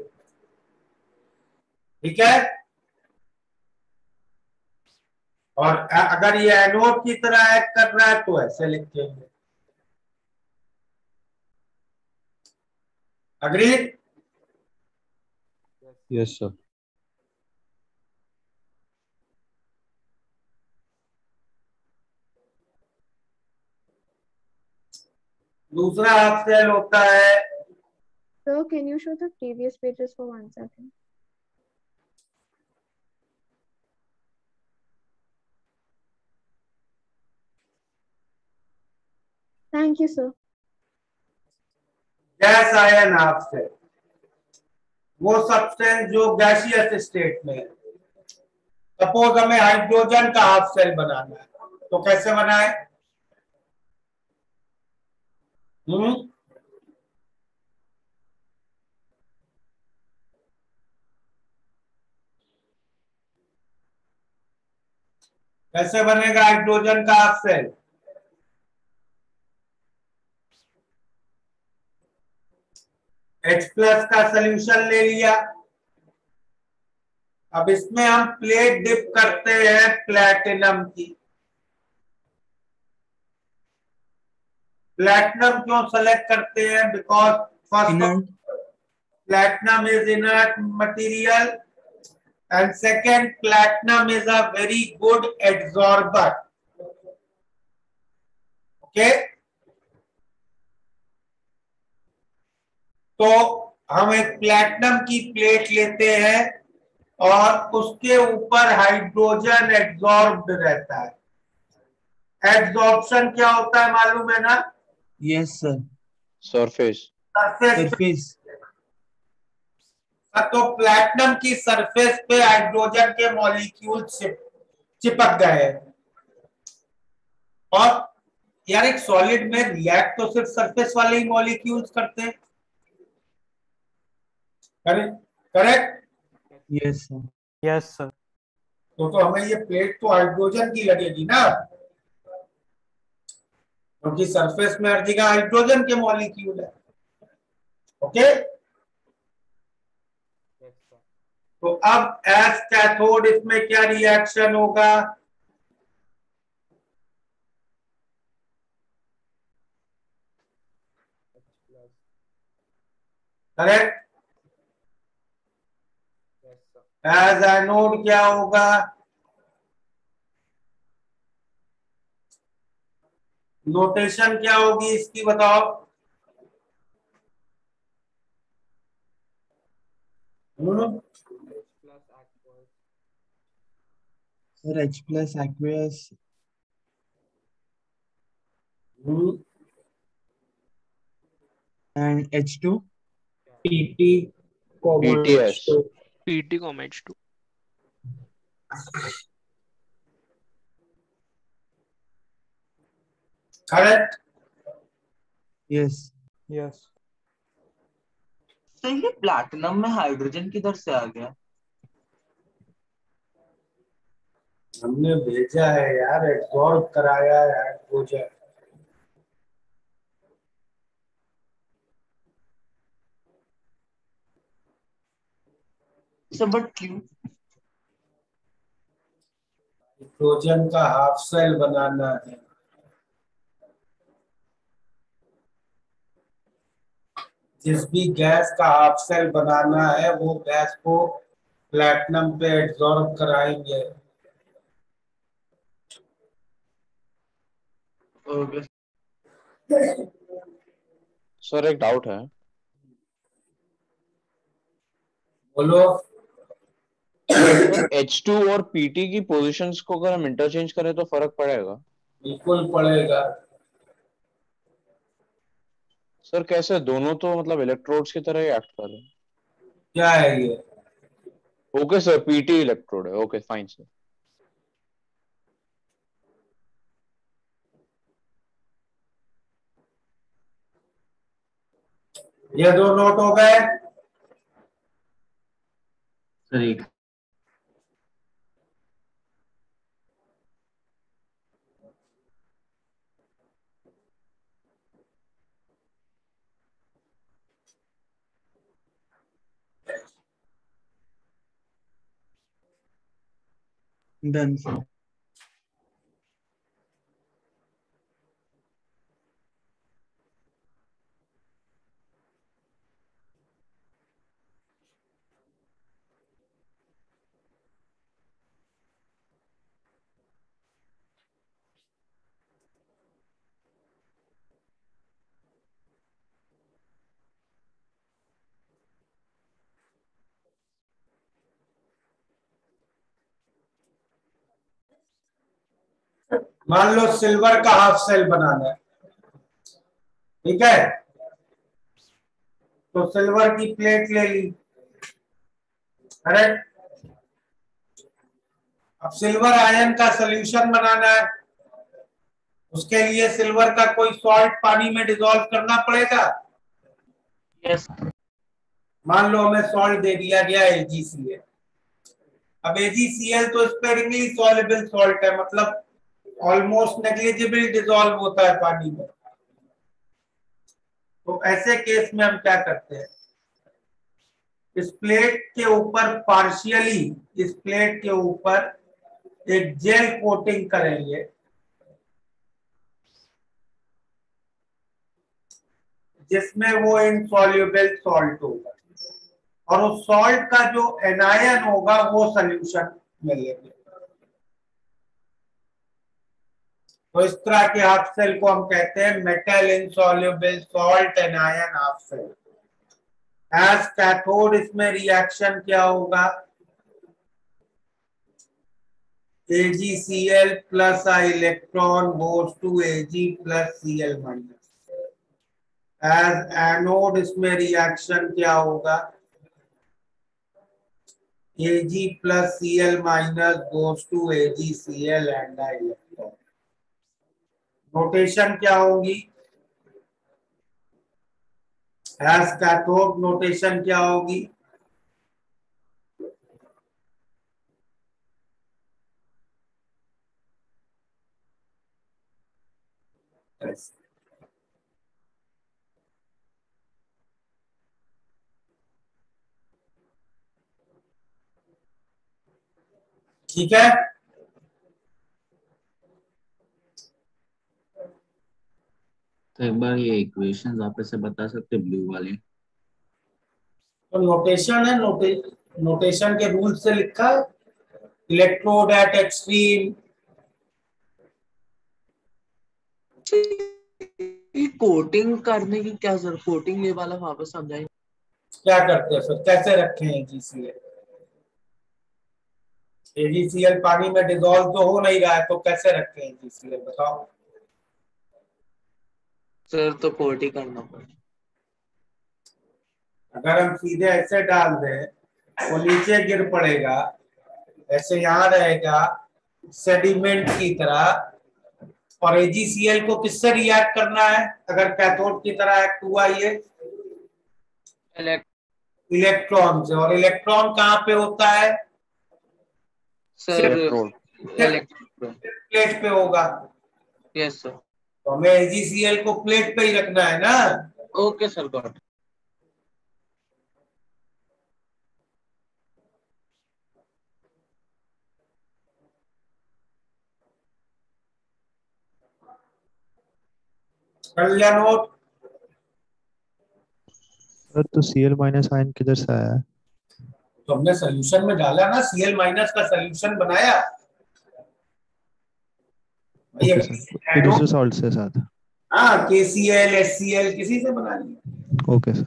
ठीक है, और अगर ये एनोड की तरह एक्ट कर रहा है तो ऐसे लिखेंगे। अग्रीड? Yes sir. दूसरा हाफ सेल होता है। Sir, can you show the previous pages for 1 second? Thank you, sir. Gas ion half cell, वो सब्सटेंस जो गैसियस स्टेट में है। सपोज हमें हाइड्रोजन का हाफ सेल बनाना है, तो कैसे बनाए? कैसे बनेगा हाइड्रोजन का हाफ सेल? H प्लस का सोल्यूशन ले लिया। अब इसमें हम प्लेट डिप करते हैं प्लैटिनम की। प्लैटिनम क्यों सेलेक्ट करते हैं? Because first platinum is inert material and second platinum is a very good absorber. Okay, तो हम एक प्लैटिनम की प्लेट लेते हैं और उसके ऊपर हाइड्रोजन एड्सॉर्ब्ड रहता है। एड्सॉर्प्शन क्या होता है मालूम है ना? Yes sir. Surface surface. तो प्लैटिनम की सरफेस पे हाइड्रोजन के मॉलिक्यूल चिपक गए। और यार एक सॉलिड में रिएक्ट तो सिर्फ सरफेस वाले ही मॉलिक्यूल्स करते हैं। Correct? Yes sir. Yes sir. तो हमें ये प्लेट तो हाइड्रोजन की लगेगी ना, क्योंकि सरफेस में हर जगह हाइड्रोजन के मॉलिक्यूल है। ओके, तो अब एज कैथोड इसमें क्या रिएक्शन होगा? करेक्ट। एज एनोड क्या होगा? नोटेशन क्या होगी इसकी बताओ? Sir H plus aqueous and H2 PT PTS PT comma H2। Correct. Yes yes. तो ये प्लैटिनम में हाइड्रोजन किधर से आ गया? हमने भेजा है यार, एब्सॉर्ब कराया है हाइड्रोजन। सर बट क्यों? हाइड्रोजन का हाफ सेल बनाना है। जिस भी गैस का हाफ सेल बनाना है वो गैस को प्लैटिनम पे एब्सॉर्ब कराएंगे। सर एक डाउट है। बोलो। H2 और PT की पोजीशंस को अगर हम इंटरचेंज करें तो फर्क पड़ेगा? बिल्कुल पड़ेगा। सर कैसे? दोनों तो मतलब इलेक्ट्रोड्स की तरह ही एक्ट कर रहे हैं। क्या है ये? ओके सर, PT इलेक्ट्रोड है। Okay fine sir. ये दो नोट हो गए। सर एक डन सर। मान लो सिल्वर का हाफ सेल बनाना है, ठीक है? तो सिल्वर की प्लेट ले ली। करेक्ट। अब सिल्वर आयन का सॉल्यूशन बनाना है, उसके लिए सिल्वर का कोई सॉल्ट पानी में डिसॉल्व करना पड़ेगा। यस। मान लो हमें सॉल्ट दे दिया गया AgCl। अब AgCl तो स्पेरिंगली सॉल्युबल सॉल्ट है, मतलब ऑलमोस्ट नेग्लिजिबल डिसॉल्व होता है पानी में। तो ऐसे केस में हम क्या करते हैं? इस प्लेट के ऊपर पार्शियली, इस प्लेट के ऊपर एक जेल कोटिंग करेंगे, जिसमें वो इनसॉल्युबल सॉल्ट होगा, और उस सॉल्ट का जो एनायन होगा वो सोल्यूशन में लेंगे। तो इस तरह के हाफ सेल को हम कहते हैं metal insoluble salt anion half cell. As cathode इसमें रिएक्शन क्या होगा, AgCl plus a electron goes to Ag plus Cl minus। As anode इसमें रिएक्शन क्या होगा, Ag plus Cl minus goes to AgCl and a electron। Notation क्या होगी, as cathode notation क्या होगी, ठीक है। तो एक बार ये इक्वेशंस आप ऐसे बता सकते ब्लू वाले? तो नोटेशन है, नोटेशन के रूल से लिखा, इलेक्ट्रोड एट एक्सट्रीम। कोटिंग करने की क्या जरूरत, कोटिंग ये वाला वापस समझाइए। क्या करते हैं फिर, कैसे रखे हैं AgCl? AgCl पानी में डिसॉल्व तो हो नहीं रहा है, तो कैसे रखे हैं AgCl बताओ। सर तो कोट ही करना पड़ेगा। अगर हम सीधे ऐसे डाल दें वो नीचे गिर पड़ेगा, ऐसे यहाँ रहेगा सेडिमेंट की तरह, और AgCl को किससे रिएक्ट करना है अगर कैथोड की तरह एक्ट हुआ ये, इलेक्ट्रॉन से। और इलेक्ट्रॉन कहाँ पे होता है सर, प्लेट पे होगा। Yes sir. तो हमें AgCl को प्लेट पे ही रखना है ना। Okay sir, got. कर लिया नोट। सर तो Cl माइनस आयन किधर से आया है? तो हमने सोल्यूशन में डाला ना, Cl माइनस का सोल्यूशन बनाया। ओके सर, ये दूसरे सॉल्ट से साथ। हाँ, KCl HCl किसी से बना लिया। Okay sir.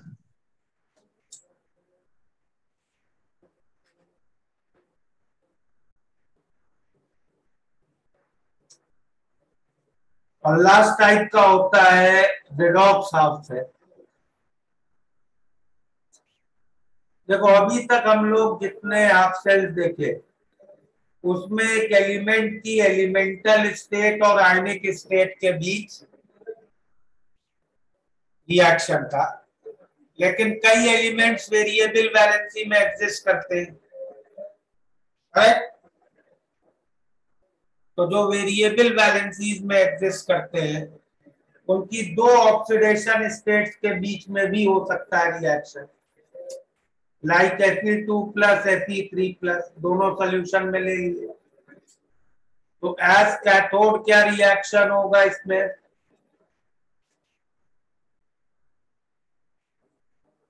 और लास्ट टाइप का होता है रेडॉक्स हाफ सेल। देखो अभी तक हम लोग जितने हाफ सेल्स देखे उसमें एक एलिमेंट की एलिमेंटल स्टेट और आयनिक स्टेट के बीच रिएक्शन था, लेकिन कई एलिमेंट्स वेरिएबल वैलेंसी में एग्जिस्ट करते हैं, राइट? तो जो वेरिएबल वैलेंसीज में एग्जिस्ट करते हैं उनकी दो ऑक्सीडेशन स्टेट्स के बीच में भी हो सकता है reaction, like Fe2 plus Fe3 plus, दोनों सोल्यूशन में ले लीजिए। तो एज कैथोड क्या रिएक्शन होगा इसमें,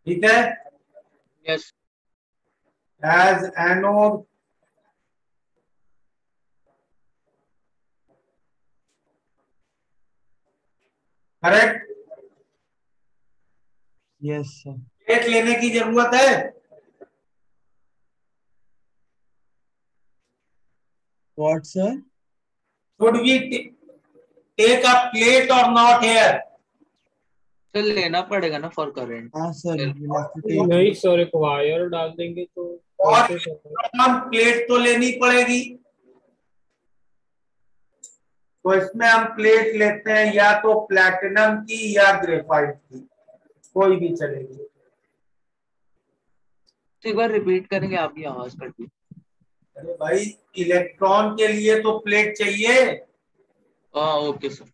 ठीक है? Yes. As anode correct. Yes sir. Plate लेने की जरूरत है? What sir? Should we take a plate or not here? Sir लेना पड़ेगा ना फॉर करंट। हाँ सर, नहीं सर, एक वायर डाल देंगे तो और कैसे सर? हम प्लेट तो लेनी पड़ेगी। तो इसमें हम प्लेट लेते हैं या तो प्लैटिनम की या ग्रेफाइट की, कोई भी चलेगी। एक बार रिपीट करेंगे, आप भी आवाज कटी। अरे भाई, इलेक्ट्रॉन के लिए तो प्लेट चाहिए। हाँ ओके सर।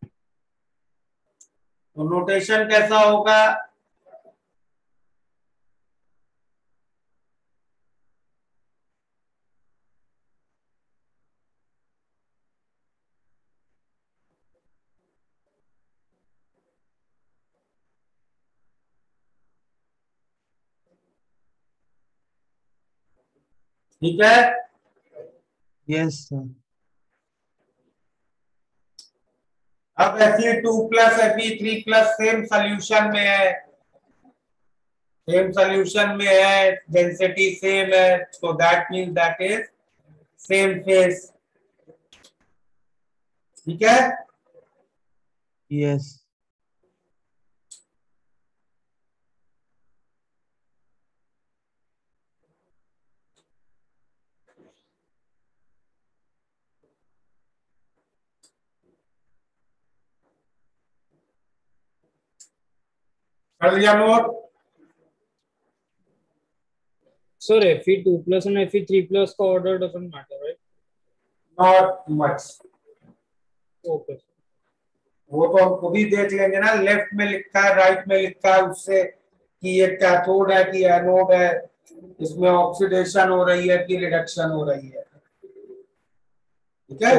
तो नोटेशन कैसा होगा, ठीक है। Yes sir. अब Fe2 plus Fe3 plus same solution में है, सेम सोल्यूशन में है, डेंसिटी सेम है, so that means that is same face. ठीक है। यस। कर लिया note? Sir, Fe2 plus and Fe3 plus का order doesn't matter, right? Not much. Okay. वो तो हम खुद ही देख लेंगे ना, लेफ्ट में लिखा है राइट में लिखा है उससे कि ये कैथोड है कि एनोड है, इसमें ऑक्सीडेशन हो रही है कि रिडक्शन हो रही है। ठीक है।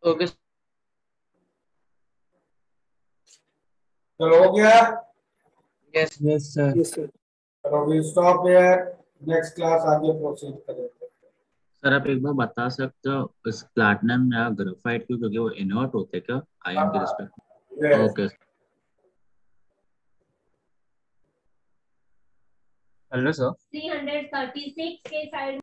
ओके चलो हो गया। Yes yes sir. Yes sir. चलो we stop here, next class आगे प्रोसीड करेंगे। सर आप एक बार बता सकते हो इस प्लैटिनम या ग्रेफाइट क्यों, क्योंकि वो इनर्ट होते हैं क्या आयन के रिस्पेक्ट में? ओके। Hello sir. 336 के साइड